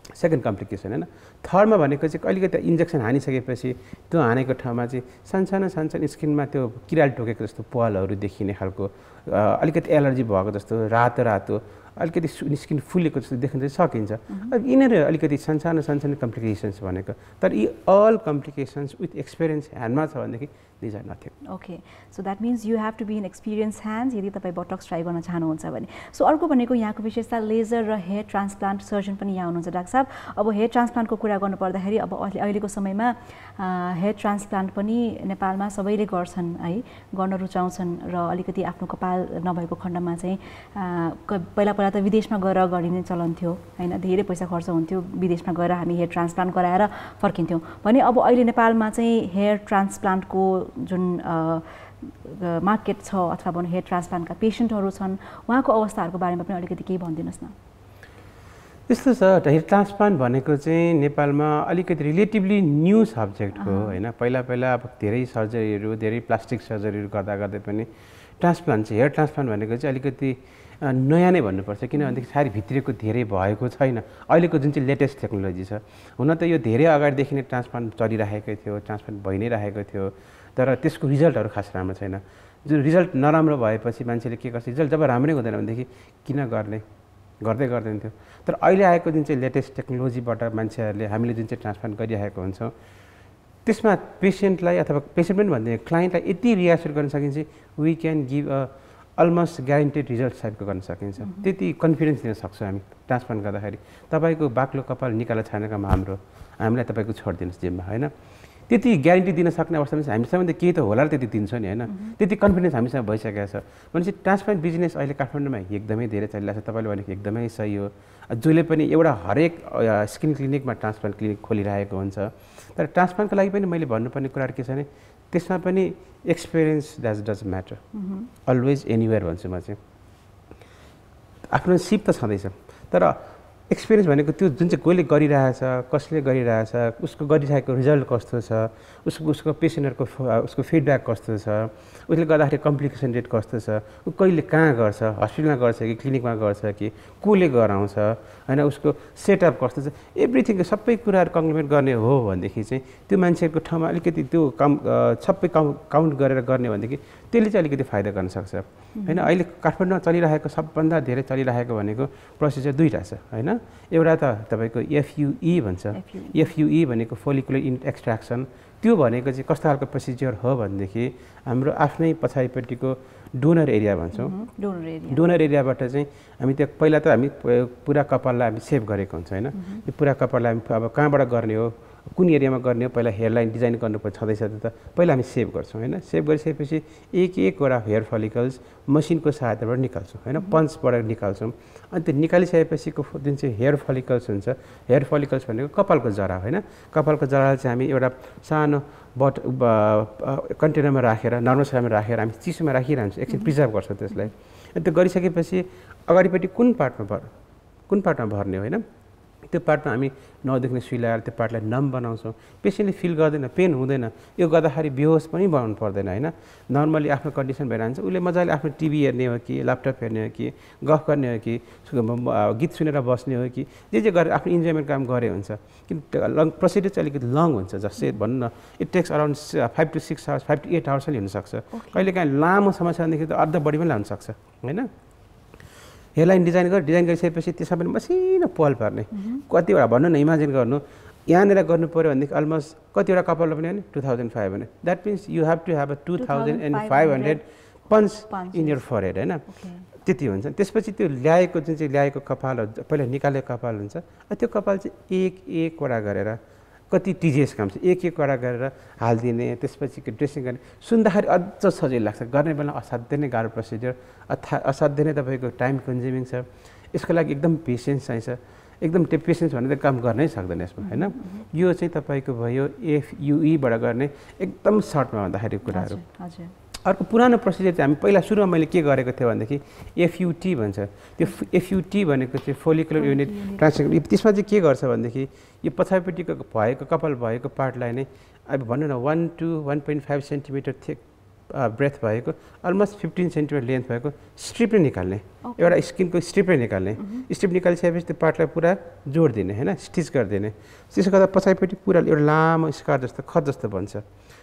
Second complication होइन। थर्डमा भनेको चाहिँ अलिकति इन्जेक्सन हानिसकेपछि त्यो हानेको ठाउँमा चाहिँ सानो स्किनमा त्यो किराले टोकेको जस्तो पालहरू देखिने खालको, अलिकति एलर्जी भएको जस्तो रातो अलिकति स्किन फुलेको जस्तो देख्न चाहिँ सकिन्छ। यिनीहरू अलिकति सानो कम्प्लिकेसन्स भनेको, तर यी अल कम्प्लिकेसन्स विथ एक्सपिरियन्स ह्यान्डमा छ भनेदेखि these are nothing. Okay, so that means you have to be in experience hands यदि तपाईँ बोटक्स ट्राई गर्न चाहनुहुन्छ भने। सो अर्को भनेको यहाँको विशेषता लेजर र हेयर ट्रान्सप्लान्ट सर्जन पनि यहाँ हुनुहुन्छ डाक्टर साहब। अब हेयर ट्रान्सप्लान्टको कुरा गर्नुपर्दाखेरि अब अहिलेको समयमा हेयर ट्रान्सप्लान्ट पनि नेपालमा सबैले गर्छन् है, गर्न रुचाउँछन्, र अलिकति आफ्नो कपाल नभएको खण्डमा चाहिँ पहिला बेला त विदेशमा गएर गरिने चलन थियो हैन, धेरै पैसा खर्च हुन्थ्यो, विदेशमा गएर हामी हेयर ट्रान्सप्लान्ट गराएर फर्किन्थ्यौँ भने अब अहिले नेपालमा चाहिँ हेयर ट्रान्सप्लान्टको जुन मार्केट छ अथवा भनौँ हेयर ट्रान्सप्लान्टका पेसेन्टहरू छन् उहाँको अवस्थाहरूको बारेमा पनि अलिकति केही भनिदिनुहोस् न। यस्तो छ, हेयर ट्रान्सप्लान्ट भनेको चाहिँ नेपालमा अलिकति रिलेटिभली न्यू सब्जेक्ट हो होइन। पहिला अब धेरै सर्जरीहरू, धेरै प्लास्टिक सर्जरीहरू गर्दा पनि ट्रान्सप्लान्ट चाहिँ हेयर ट्रान्सप्लान्ट भनेको चाहिँ अलिकति नयाँ नै भन्नुपर्छ, किनभनेदेखि साह्रै भित्रिएको धेरै भएको छैन अहिलेको जुन चाहिँ लेटेस्ट टेक्नोलोजी छ। हुन त यो धेरै अगाडिदेखि नै ट्रान्सप्लान्ट चलिरहेको थियो, ट्रान्सप्लान्ट भइ नै रहेको थियो, तर त्यसको रिजल्टहरू खास राम्रो छैन। जुन रिजल्ट नराम्रो भएपछि मान्छेले के गर्छ, रिजल्ट जब राम्रै हुँदैन भनेदेखि किन गर्ने, गर्दैन थियो। तर अहिले आएको जुन चाहिँ लेटेस्ट टेक्नोलोजीबाट मान्छेहरूले हामीले जुन चाहिँ ट्रान्सप्लान्ट गरिरहेको हुन्छौँ त्यसमा पेसेन्टलाई अथवा पेसेन्ट पनि भन्दैन क्लाइन्टलाई यति रिएस्योर गर्न सकिन्छ, we can give a almost guaranteed result टाइपको गर्न सकिन्छ। त्यति कन्फिडेन्स दिन सक्छौँ हामी ट्रान्सप्लान्ट गर्दाखेरि। तपाईँको बाक्लो कपाल निकालेर छाड्ने काम हामीलाई तपाईँको छोडिदिनुहोस् जिम्मा होइन। त्यति ग्यारेन्टी दिन सक्ने अवस्थामा चाहिँ हामीसँग त केही त होला र त्यति दिन्छ नि होइन। त्यति कन्फिडेन्स हामीसँग भइसकेको छ भनेपछि ट्रान्सप्लान्ट बिजनेस अहिले काठमाडौँमा एकदमै धेरै चलिरहेको छ। तपाईँले भनेको एकदमै सही हो। जसले पनि एउटा हरेक स्किन क्लिनिकमा ट्रान्सप्लान्ट क्लिनिक खोलिरहेको हुन्छ, तर ट्रान्सप्लान्टको लागि पनि मैले भन्नुपर्ने कुराहरू के छ भने त्यसमा पनि experience does matter always anywhere भन्छु म चाहिँ। आफ्नो सिप त छँदैछ, तर एक्सपिरियन्स भनेको त्यो जुन चाहिँ कोहीले गरिरहेछ, कसले गरिरहेछ, उसको गरिरहेको रिजल्ट कस्तो छ, उसको पेसेन्टहरूको उसको फिडब्याक कस्तो छ, उसले गर्दाखेरि कम्प्लिकेसन रेट कस्तो छ, ऊ कहिले कहाँ गर्छ, हस्पिटलमा गर्छ कि क्लिनिकमा गर्छ कि कसले गराउँछ होइन, उसको सेटअप कस्तो छ, एभ्रिथिङको सबै कुराहरू कम्प्लिमेन्ट गर्ने हो भनेदेखि चाहिँ त्यो मान्छेको ठाउँमा अलिकति त्यो सबै काउन्ट गरेर गर्ने भनेदेखि त्यसले चाहिँ अलिकति फाइदा गर्न सक्छ होइन। अहिले काठमाडौँमा चलिरहेको सबभन्दा धेरै चलिरहेको भनेको प्रोसिजर दुईवटा छ होइन। एउटा त तपाईँको एफयुई भन्छ, एफयुई भनेको फोलिकुलर युनिट एक्सट्र्याक्सन। त्यो भनेको चाहिँ कस्तो खालको प्रोसिजर हो भनेदेखि हाम्रो आफ्नै पछाडिपट्टिको डोनर एरिया भन्छौँ, डोनर एरियाबाट चाहिँ हामी त्यो पहिला त हामी पुरा कपाललाई हामी सेभ गरेको हुन्छ होइन। त्यो पुरा कपाललाई हामी अब कहाँबाट गर्ने हो, कुन एरियामा गर्ने हो, पहिला हेयरलाइन डिजाइन गर्नुपर्छ छँदैछ त पहिला हामी सेभ गर्छौँ होइन। सेभ गरिसकेपछि एकवटा हेयर फलिकल्स मसिनको सहायताबाट निकाल्छौँ होइन, पन्चबाट निकाल्छौँ। अनि त्यो निकालिसकेपछिको जुन चाहिँ हेयर फलिकल्स हुन्छ, हेयर फलिकल्स भनेको कपालको जरा होइन। कपालको जरालाई चाहिँ हामी एउटा सानो कन्टेनरमा राखेर नर्मल साइडमा राखेर हामी चिसोमा राखिरहन्छौँ, एकछिन प्रिजर्भ गर्छौँ त्यसलाई। अनि त्यो गरिसकेपछि अगाडिपट्टि कुन पार्टमा भर्ने होइन, त्यो पार्टमा हामी नदेखिने सुई लगाएर त्यो पार्टलाई नम बनाउँछौँ। पेसेन्टले फिल गर्दैन, पेन हुँदैन, यो गर्दाखेरि बेहोस पनि बनाउनु पर्दैन होइन। नर्मली आफ्नो कन्डिसन भइरहन्छ, उसले मजाले आफ्नो टिभी हेर्ने हो कि ल्यापटप हेर्ने हो कि गफ गर्ने हो कि गीत सुनेर बस्ने हो कि जे गरेर आफ्नो इन्जोयमेन्ट काम गरे हुन्छ। किन प्रोसिडियर चाहिँ अलिकति लङ हुन्छ, जस्तै भनौँ न it takes around 5 to 6 hours 5 to 8 hours पनि हुनसक्छ। कहिलेकाहीँ लामो समस्या भनेदेखि त अर्ध बढी पनि लाग्न सक्छ होइन। हेयरलाइन डिजाइन गरिसकेपछि त्यसमा पनि मसिनो पल पार्ने, कतिवटा भन्नु न इमेजिन गर्नु यहाँनिर गर्नु पऱ्यो भनेदेखि अलमोस्ट कतिवटा कपालमा पनि होइन 2500 that means you have to have a 2500 punch in your forehead होइन। त्यति हुन्छ। त्यसपछि त्यो ल्याएको कपाल पहिला निकालेको कपाल हुन्छ, त्यो कपाल चाहिँ एकवटा गरेर कति टिजिएस काम छ, एकवटा गरेर हालिदिने, त्यसपछि ड्रेसिङ गर्ने। सुन्दाखेरि अझ सजिलो लाग्छ, गर्ने बेला असाध्यै नै गाह्रो प्रोसिजर, असाध्यै नै तपाईँको टाइम कन्ज्युमिङ छ। यसको लागि एकदम पेसेन्स चाहिन्छ, एकदम त्यो पेसेन्स भनेर काम गर्नै सक्दैन यसमा होइन। यो चाहिँ तपाईँको भयो एफयुईबाट गर्ने एकदम सर्टमा भन्दाखेरि कुराहरू। अर्को पुरानो प्रोसिजर चाहिँ हामी पहिला सुरुमा मैले के गरेको थिएँ भनेदेखि एफयुटी भन्छ। त्यो एफयुटी भनेको चाहिँ फोलिकुलर युनिट ट्रान्सफर। त्यसमा चाहिँ के गर्छ भनेदेखि यो पछाडिपट्टिको भएको कपाल भएको पार्टलाई नै अब भनौँ न 1 to 1.5 सेन्टिमिटर थिक ब्रेथ भएको अलमोस्ट 15 सेन्टिमिटर लेन्थ भएको स्ट्रिप नै निकाल्ने, एउटा स्किनको स्ट्रिप नै निकाल्ने। स्ट्रिप निकालिसकेपछि त्यो पार्टलाई पुरा जोडिदिने होइन, स्टिच गरिदिने। त्यसो गर्दा पछाडिपट्टि पुरा एउटा लामो स्कार जस्तो खत जस्तो बन्छ।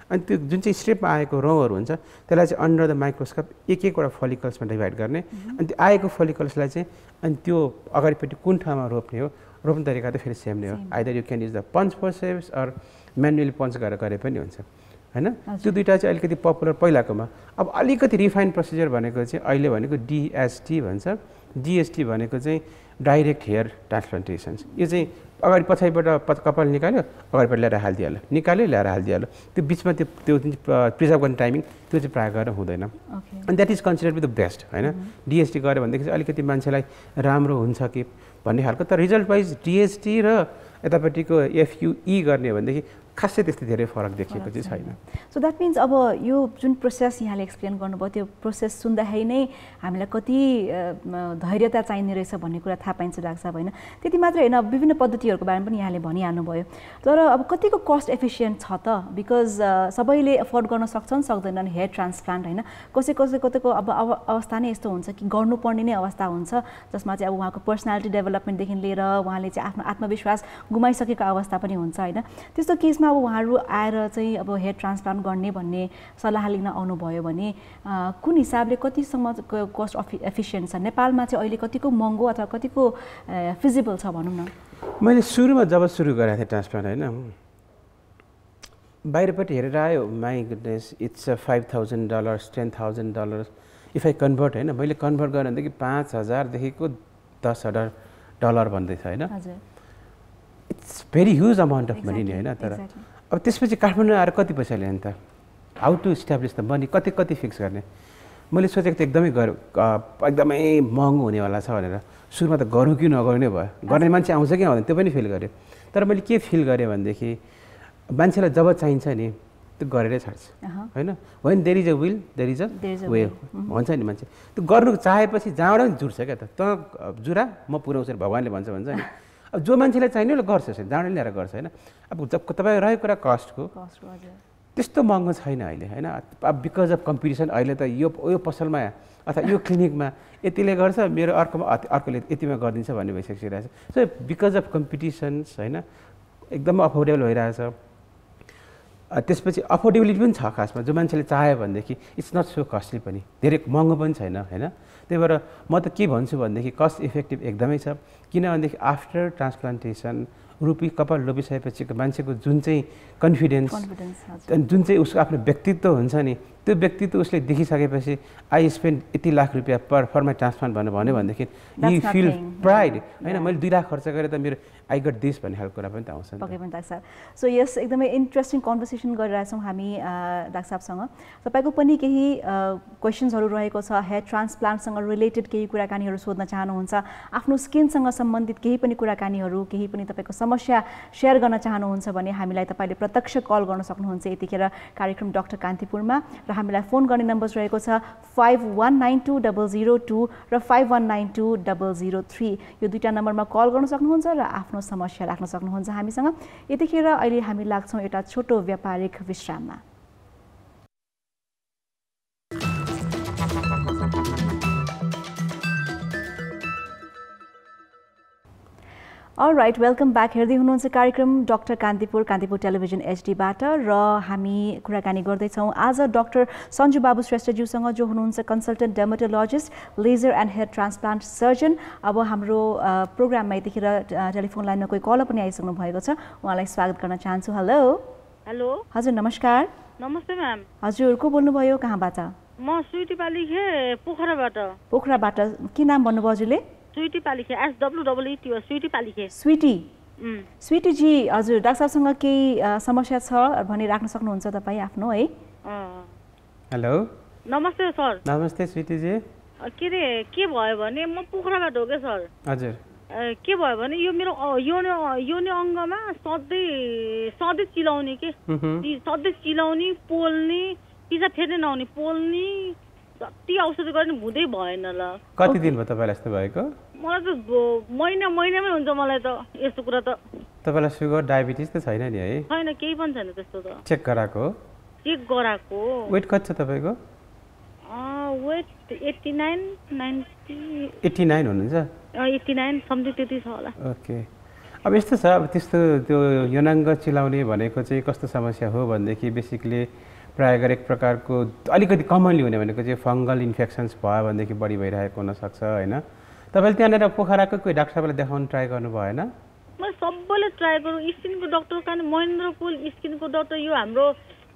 अनि त्यो जुन चाहिँ स्ट्रिपमा आएको रौँहरू हुन्छ त्यसलाई चाहिँ अन्डर द माइक्रोस्कोप एकवटा फलिकल्समा डिभाइड गर्ने। अनि त्यो आएको फलिकल्सलाई चाहिँ अनि त्यो अगाडिपट्टि कुन ठाउँमा रोप्ने हो, रोप्ने तरिका त फेरि सेम नै हो। Either you can use the punch forceps or manually punch गरेर गरे पनि हुन्छ होइन। त्यो दुईवटा चाहिँ अलिकति पपुलर पहिलाकोमा। अब अलिकति रिफाइन प्रोसिजर भनेको चाहिँ अहिले भनेको डिएसटी भन्छ। डिएसटी भनेको चाहिँ डाइरेक्ट हेयर ट्रान्सप्लान्टेसन्स। यो चाहिँ अगाडि पछाडिबाट कपाल निकाल्यो अगाडिबाट ल्याएर हालिदिइहाल्यो निकाल्यो ल्याएर हालिदिइहाल्यो त्यो बिचमा त्यो जुन प्रिजर्भ गर्ने टाइमिङ त्यो चाहिँ प्रायः गरेर हुँदैन अनि that is consider with the best होइन डिएसटी गऱ्यो भनेदेखि चाहिँ अलिकति मान्छेलाई राम्रो हुन्छ कि भन्ने खालको तर रिजल्ट वाइज डिएसटी र यतापट्टिको एफयुई गर्ने हो भनेदेखि खासै त्यस्तो धेरै फरक देखिएको चाहिँ छैन सो द्याट मिन्स अब यो जुन प्रोसेस यहाँले एक्सप्लेन गर्नुभयो त्यो प्रोसेस सुन्दाखेरि नै हामीलाई कति धैर्यता चाहिने रहेछ भन्ने कुरा थाहा पाइन्छ डाक्टर साहब होइन त्यति मात्र होइन विभिन्न पद्धतिहरूको बारेमा पनि यहाँले भनिहाल्नुभयो तर अब कतिको कस्ट एफिसियन्ट छ त बिकज सबैले एफोर्ड गर्न सक्छन् सक्दैनन् हेयर ट्रान्सप्लान्ट होइन कतैको अब अवस्था नै यस्तो हुन्छ कि गर्नुपर्ने नै अवस्था हुन्छ जसमा चाहिँ अब उहाँको पर्सनालिटी डेभलपमेन्टदेखि लिएर उहाँले चाहिँ आफ्नो आत्मविश्वास गुमाइसकेको अवस्था पनि हुन्छ होइन त्यस्तो केसमा अब उहाँहरू आएर चाहिँ अब हेयर ट्रान्सप्लान्ट गर्ने भन्ने सल्लाह लिन आउनुभयो भने कुन हिसाबले कतिसम्म कस्ट एफिसियन्ट छ नेपालमा चाहिँ अहिले कतिको महँगो अथवा कतिको फिजिबल छ भनौँ न मैले सुरुमा जब सुरु गरेको थिएँ ट्रान्सप्लान्ट होइन बाहिरपट्टि हेरेर आयो my goodness it's $5,000 $10,000 if I convert होइन मैले कन्भर्ट गरेँ भनेदेखि 5,000 देखिको $10,000 भन्दैछ होइन it's very huge amount of money नि होइन तर अब त्यसपछि काठमाडौँ आएर कति पैसा ल्याउने त how to establish the money कति फिक्स गर्ने मैले सोचेको थिएँ एकदमै महँगो हुनेवाला छ भनेर सुरुमा त गरौँ कि नगरौँ नै भयो गर्ने मान्छे आउँछ कि आउँदैन त्यो पनि फिल गरेँ तर मैले के फिल गरेँ भनेदेखि मान्छेलाई जब चाहिन्छ नि त्यो गरेरै छाड्छ होइन when there is a will there is a way भन्छ नि मान्छे त्यो गर्नु चाहेपछि जहाँबाट पनि जुट्छ क्या त जुरा म पुऱ्याउँछु भगवान्ले भन्छ नि अब जो मान्छेलाई चाहिने उसले गर्छ जहाँबाट ल्याएर गर्छ होइन अब जब तपाईँ रहेको कुरा कस्टको त्यस्तो महँगो छैन अहिले होइन अब बिकज अफ कम्पिटिसन अहिले त यो पसलमा अथवा यो क्लिनिकमा यतिले गर्छ मेरो अर्कोले यतिमा गरिदिन्छ भन्ने भइसकिरहेको छ सो बिकज अफ कम्पिटिसन्स होइन एकदमै अफोर्डेबल भइरहेछ त्यसपछि अफोर्डेबिलिटी पनि छ खासमा जो मान्छेले चाह्यो भनेदेखि इट्स नट सो कस्टली पनि धेरै महँगो पनि छैन होइन त्यही भएर म त के भन्छु भनेदेखि कस्ट इफेक्टिभ एकदमै छ किनभनेदेखि आफ्टर ट्रान्सप्लान्टेसन कपाल रोपिसकेपछि मान्छेको जुन चाहिँ कन्फिडेन्स जुन चाहिँ उसको आफ्नो व्यक्तित्व हुन्छ नि त्यो व्यक्तित्व उसले देखिसकेपछि आई स्पेन्ड यति लाख रुपियाँ फर माई ट्रान्सप्लान्ट भन्यो भनेदेखि यु फिल प्राइड होइन मैले 2 लाख खर्च गरेँ त मेरो आई गट दिस भन्ने खालको कुरा पनि त आउँछ पक्कै पनि डाक्टर साहब सो यस एकदमै इन्ट्रेस्टिङ कन्भर्सेसन गरिरहेछौँ हामी डाक्टर साहबसँग तपाईँको पनि केही क्वेसन्सहरू रहेको छ हेयर ट्रान्सप्लान्टसँग रिलेटेड केही कुराकानीहरू सोध्न चाहनुहुन्छ आफ्नो स्किनसँग सम्बन्धित केही पनि कुराकानीहरू केही पनि तपाईँको समस्या सेयर गर्न चाहनुहुन्छ भने हामीलाई तपाईँले प्रत्यक्ष कल गर्न सक्नुहुन्छ यतिखेर कार्यक्रम डाक्टर कान्तिपुरमा र हामीलाई फोन गर्ने नम्बर रहेको छ 51920002 र 51920003 यो दुईटा नम्बरमा कल गर्न सक्नुहुन्छ र आफ्नो समस्या राख्न सक्नुहुन्छ हामीसँग यतिखेर अहिले हामी लाग्छौँ एउटा छोटो व्यापारिक विश्राममा अलराइट वेलकम ब्याक हेर्दै हुनुहुन्छ कार्यक्रम डाक्टर कान्तिपुर टेलिभिजन एचडीबाट र हामी कुराकानी गर्दैछौँ आज डाक्टर सञ्जु बाबु श्रेष्ठज्यूसँग जो हुनुहुन्छ consultant dermatologist laser and hair transplant surgeon अब हाम्रो प्रोग्राममा यतिखेर टेलिफोन लाइनमा कोही कलर पनि आइसक्नु भएको छ उहाँलाई स्वागत गर्न चाहन्छु हेलो हेलो हजुर नमस्कार नमस्ते म्याम हजुर को बोल्नुभयो कहाँबाट म स्विटी पालिखे पोखराबाट के नाम भन्नुभयो हजुरले sweetie Palikhe SWEET sweetie Palikhe sweetie जी हजुर डाक्टर साहबसँग केही समस्या छ भनी राख्न सक्नुहुन्छ तपाईँ आफ्नो है हेलो नमस्ते सर नमस्ते स्विटी जी के भयो भने म पोखराबाट हो क्या सर हजुर के भयो भने यो मेरो योनि अङ्गमा सधैँ चिलाउने के सधैँ चिलाउने पोल्ने पिसा फेर्ने नआउने पोल्ने जति औषधि गर्ने हुँदै भएन ल कति दिन भयो तपाईँलाई यस्तो भएको मलाई त महिनामै हुन्छ मलाई त यस्तो कुरा त तपाईँलाई सुगर डायबिटिज त छैन नि है छैन केही पनि छैन त्यस्तो त चेक गराएको वेट कति छ तपाईँको वेट 89 90 89 हुनुहुन्छ 89 समथिङ त्यति छ होला ओके अब यस्तो छ अब त्यस्तो त्यो यौनाङ्ग चिलाउने भनेको चाहिँ कस्तो समस्या हो भनेदेखि बेसिकली प्रायः गरी एक प्रकारको अलिकति कमनली हुने भनेको चाहिँ फङ्गल इन्फेक्सन्स भयो भनेदेखि बढी भइरहेको हुनसक्छ होइन तपाईँले त्यहाँनिर पोखराको कोही डाक्टर साहबलाई देखाउनु ट्राई गर्नु भएन मैले सबैले ट्राई गरौँ स्किनको डक्टर कहाँ महेन्द्र कुल स्किनको डक्टर यो हाम्रो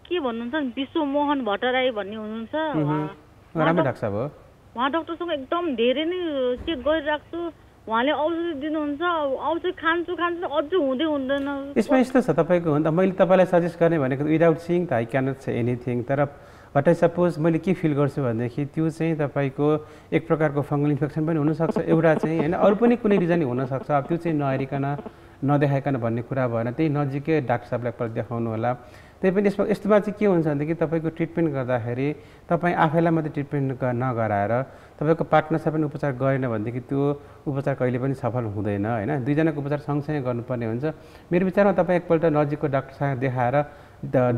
के भन्नुहुन्छ विश्वमोहन भट्टराई भन्ने हुनुहुन्छ राम्रो डाक्टर साहब हो उहाँ डक्टरसँग एकदम धेरै नै चेक गरिरहेको छु उहाँले औषधि दिनुहुन्छ, औषधि खान्छु अझै हुँदै हुँदैन। यसमा यस्तो छ तपाईँको, हो नि त मैले तपाईँलाई सजेस्ट गर्ने भनेको विदाउट सिइङ त आई क्यानट से एनिथिङ, तर बट आई सपोज मैले के फिल गर्छु भनेदेखि त्यो चाहिँ तपाईँको एक प्रकारको फङ्गल इन्फेक्सन पनि हुनसक्छ, एउटा चाहिँ होइन अरू पनि कुनै रिजन हुनसक्छ। अब त्यो चाहिँ नहेरिकन नदेखाइकन भन्ने कुरा भएन, त्यही नजिकै डाक्टर साहबलाई एकपल्ट देखाउनु होला। त्यही पनि यस्तोमा चाहिँ के हुन्छ भनेदेखि तपाईँको ट्रिटमेन्ट गर्दाखेरि तपाईँ आफैलाई मात्रै ट्रिटमेन्ट नगराएर तपाईँको पार्टनरसँग पनि उपचार गरेन भनेदेखि त्यो उपचार कहिले पनि सफल हुँदैन होइन। दुईजनाको उपचार सँगसँगै गर्नुपर्ने हुन्छ। मेरो विचारमा तपाईँ एकपल्ट नजिकको डाक्टरसँग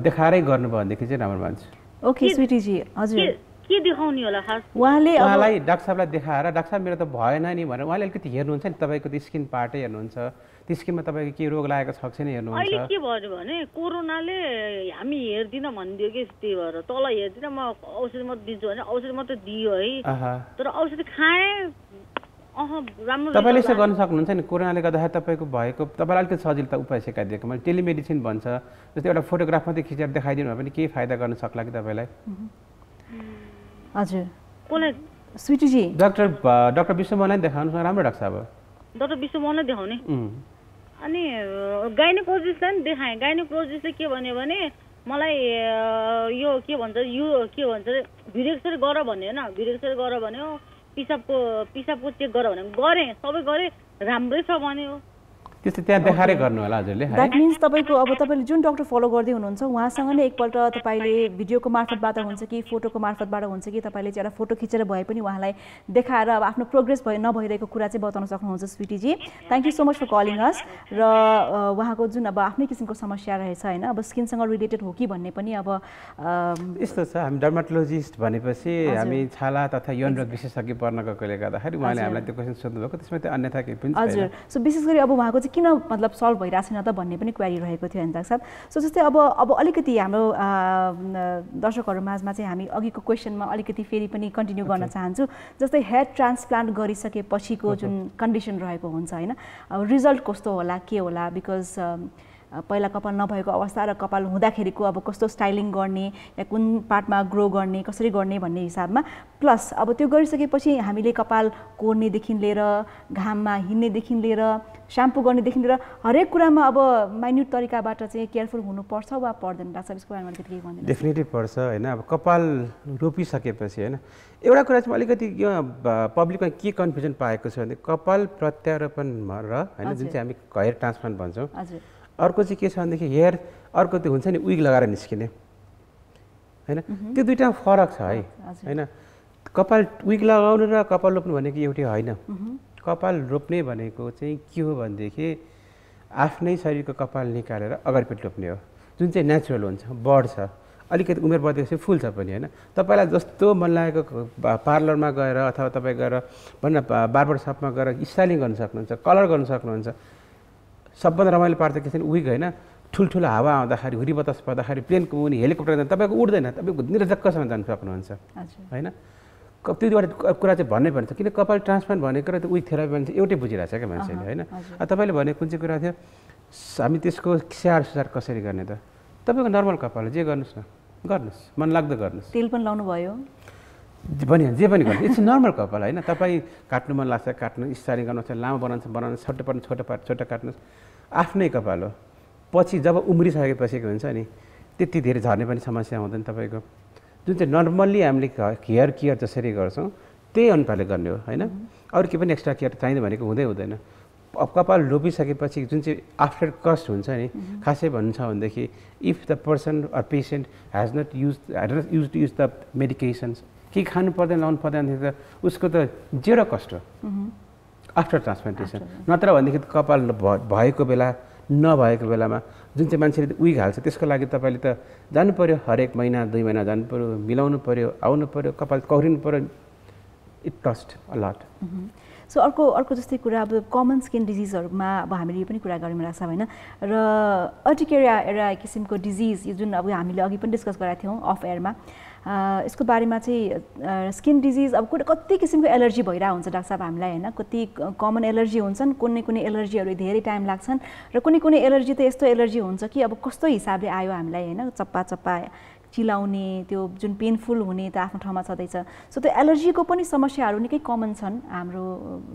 देखाएरै गर्नुभयो भनेदेखि चाहिँ राम्रो मान्छु। ओके स्विटीजी, हजुर के देखाउने होला खास? उहाँलाई डाक्टर साहबलाई देखाएर डाक्टर साहब मेरो त भएन नि भनेर उहाँले अलिकति हेर्नुहुन्छ नि, तपाईँको त्यो स्किन पार्टै हेर्नुहुन्छ, त्यो स्किनमा तपाईँको के रोग लागेको छ छैन हेर्नुहुन्छ। अहिले के भयो भने कोरोनाले हामी हेर्दिन भनिदियो कि त्यही भएर तल हेर्दिन, म औषधि मात्रै दिन्छु भने औषधि मात्रै दियो है, तर औषधि खाएँ राम्रो। तपाईँले यसो गर्न सक्नुहुन्छ नि, कोरोनाले गर्दाखेरि तपाईँको भएको तपाईँलाई अलिकति सजिलो त उपाय सिकाइदिएको मैले, टेलिमेडिसिन भन्छ, जस्तै एउटा फोटोग्राफ मात्रै खिचेर देखाइदिनु भयो भने केही फाइदा गर्न सक्ला कि तपाईँलाई। हजुर कसलाई? स्विटीजी डाक्टर विश्वमोहनलाई देखाउनु, राम्रो डाक्टर साहब। डाक्टर विश्वमोहनलाई देखाउने अनि गाइनोकोलोजिस्टलाई पनि देखाएँ। गाइनोकोलोजिस्टले के भन्यो भने मलाई यो के भन्छ भिडियोक्सरी गर भन्यो होइन, भिडियोक्सरी गर भन्यो, पिसाबको चेक गर भन्यो, गरेँ, सबै गरेँ, राम्रै छ भन्यो। त्यस्तो त्यहाँ देखाएरै गर्नु होला हजुरले। द्याट मिन्स तपाईँको अब तपाईँले जुन डाक्टर फलो गर्दै हुनुहुन्छ उहाँसँग नै एकपल्ट तपाईँले भिडियोको मार्फतबाट हुन्छ कि फोटोको मार्फतबाट हुन्छ कि तपाईँले चाहिँ एउटा फोटो खिचेर भए पनि उहाँलाई देखाएर अब आफ्नो प्रोग्रेस नभइरहेको कुरा चाहिँ बताउन सक्नुहुन्छ स्विटीजी। Thank you so much for calling us. र उहाँको जुन अब आफ्नै किसिमको समस्या रहेछ होइन, अब स्किनसँग रिलेटेड हो कि भन्ने पनि अब यस्तो छ, हामी डर्माटोलोजिस्ट भनेपछि हामी छाला तथा यौन रोग विशेषज्ञ पर्न गएकोले गर्दाखेरि उहाँले हामीलाई त्यो क्वेसन सोध्नुभएको, त्यसमा त्यो अन्यथा केही पनि छैन। हजुर, सो विशेष गरी अब उहाँको किन मतलब सल्भ भइरहेको छैन त भन्ने पनि क्वेरी रहेको थियो होइन डाक्टर साहब। सो जस्तै अब अलिकति हाम्रो दर्शकहरू माझमा चाहिँ हामी अघिको क्वेसनमा अलिकति फेरि पनि कन्टिन्यू गर्न चाहन्छु। जस्तै हेयर ट्रान्सप्लान्ट गरिसकेपछिको जुन कन्डिसन रहेको हुन्छ होइन, अब रिजल्ट कस्तो होला के होला, बिकज पहिला कपाल नभएको अवस्था र कपाल हुँदाखेरिको अब कस्तो स्टाइलिङ गर्ने या कुन पार्टमा ग्रो गर्ने कसरी गर्ने भन्ने हिसाबमा, प्लस अब त्यो गरिसकेपछि हामीले कपाल कोर्नेदेखि लिएर घाममा हिँड्नेदेखि लिएर स्याम्पू गर्नेदेखि लिएर हरेक कुरामा अब माइन्युट तरिकाबाट चाहिँ केयरफुल हुनुपर्छ वा पर्दैन डाक्टर साहब, यसको बारेमा अलिकति केही भनिदिनु। डेफिनेटली पर्छ होइन। अब कपाल रोपिसकेपछि होइन एउटा कुरा चाहिँ अलिकति पब्लिकमा के कन्फ्युजन पाएको छ भने कपाल प्रत्यारोपण र होइन जुन चाहिँ हामी हेयर ट्रान्सप्लान्ट भन्छौँ, अर्को चाहिँ के छ भनेदेखि हेयर अर्को त्यो हुन्छ नि विग लगाएर निस्किने होइन, त्यो दुइटामा फरक छ है होइन। कपाल विग लगाउनु र कपाल रोप्नु भनेको एउटै होइन। कपाल रोप्ने भनेको चाहिँ के हो भनेदेखि आफ्नै शरीरको कपाल निकालेर अगाडिपट्टि रोप्ने हो, जुन चाहिँ नेचुरल हुन्छ, बढ्छ, अलिकति उमेर बढेपछि फुल्छ पनि होइन। तपाईँलाई जस्तो मन लागेको पार्लरमा गएर अथवा तपाईँ गएर भन्न बार्बर सपमा गएर स्टाइलिङ गर्न सक्नुहुन्छ, कलर गर्न सक्नुहुन्छ। सबभन्दा रमाइलो पार्ट त के छ भने विग होइन, ठुल्ठुलो हावा आउँदाखेरि हुरी बतास पर्दाखेरि प्लेनको मुनि हेलिकप्टर जाँदा तपाईँको उड्दैन, तपाईँको निरजक्कसम्म जान सक्नुहुन्छ होइन। त्यो दुईवटा कुरा चाहिँ भन्नै पर्छ, किन कपाल ट्रान्सप्लान्ट भनेको र त्यो विग थेरापी भने चाहिँ एउटै बुझिरहेको छ क्या मान्छेले होइन। तपाईँले भने कुन चाहिँ कुरा थियो, हामी त्यसको स्याहार सुसार कसरी गर्ने त, तपाईँको नर्मल कपाल जे गर्नुहोस् न, गर्नुहोस्, मन लाग्दो गर्नुहोस्, तेल पनि लाउनु भयो भनिहाल्नु, जे पनि गर्नु, इट्स नर्मल कपाल होइन। तपाईँ काट्नु मन लाग्छ काट्नु, स्टाइलिङ गर्नुहुन्छ, लामो बनाउनु छोटो पर्ने छोटो काट्नुहोस्, आफ्नै कपाल हो। पछि जब उम्रिसकेपछि हुन्छ नि त्यति धेरै झर्ने पनि समस्या हुँदैन तपाईँको। जुन चाहिँ नर्मल्ली हामीले हेयर केयर जसरी गर्छौँ त्यही अनुसारले गर्ने हो होइन। अरू के पनि एक्स्ट्रा केयर चाहिँदैन भनेको हुँदैन। अब कपाल रोपिसकेपछि जुन चाहिँ आफ्टर कस्ट हुन्छ नि, खासै भन्नु छ भनेदेखि if the person or patient has not use the medications, केही खानु पर्दैन लाउनु पर्दैन त उसको त जेरो कस्ट हो आफ्टर ट्रान्सप्लान्टेसन। नत्र भनेदेखि कपाल भएको बेला नभएको बेलामा जुन चाहिँ मान्छेले विग हाल्छ त्यसको लागि तपाईँले त जानु पऱ्यो, हरेक महिना 2 महिना जानु पऱ्यो, मिलाउनु पऱ्यो, आउनु पऱ्यो, कपाल कौरिनु पऱ्यो, it cost a lot. So अर्को जस्तै कुरा अब कमन स्किन डिजिजहरूमा अब हामीले यो पनि कुरा गरिरहेको छ होइन, र अर्टिकेरिया एउटा किसिमको डिजिज यो जुन अब हामीले अघि पनि डिस्कस गरेका थियौँ अफ एयरमा, यसको बारेमा चाहिँ स्किन डिजिज अब कति किसिमको एलर्जी भइरहेको हुन्छ डाक्टर साहब हामीलाई होइन। कति कमन एलर्जी हुन्छन्, कुनै एलर्जीहरू धेरै टाइम लाग्छन्, र कुनै एलर्जी त यस्तो एलर्जी हुन्छ कि अब कस्तो हिसाबले आयो हामीलाई होइन, चप्पा चिलाउने त्यो जुन पेनफुल हुने त आफ्नो ठाउँमा छँदैछ सो त्यो एलर्जीको पनि समस्याहरू निकै कमन छन् हाम्रो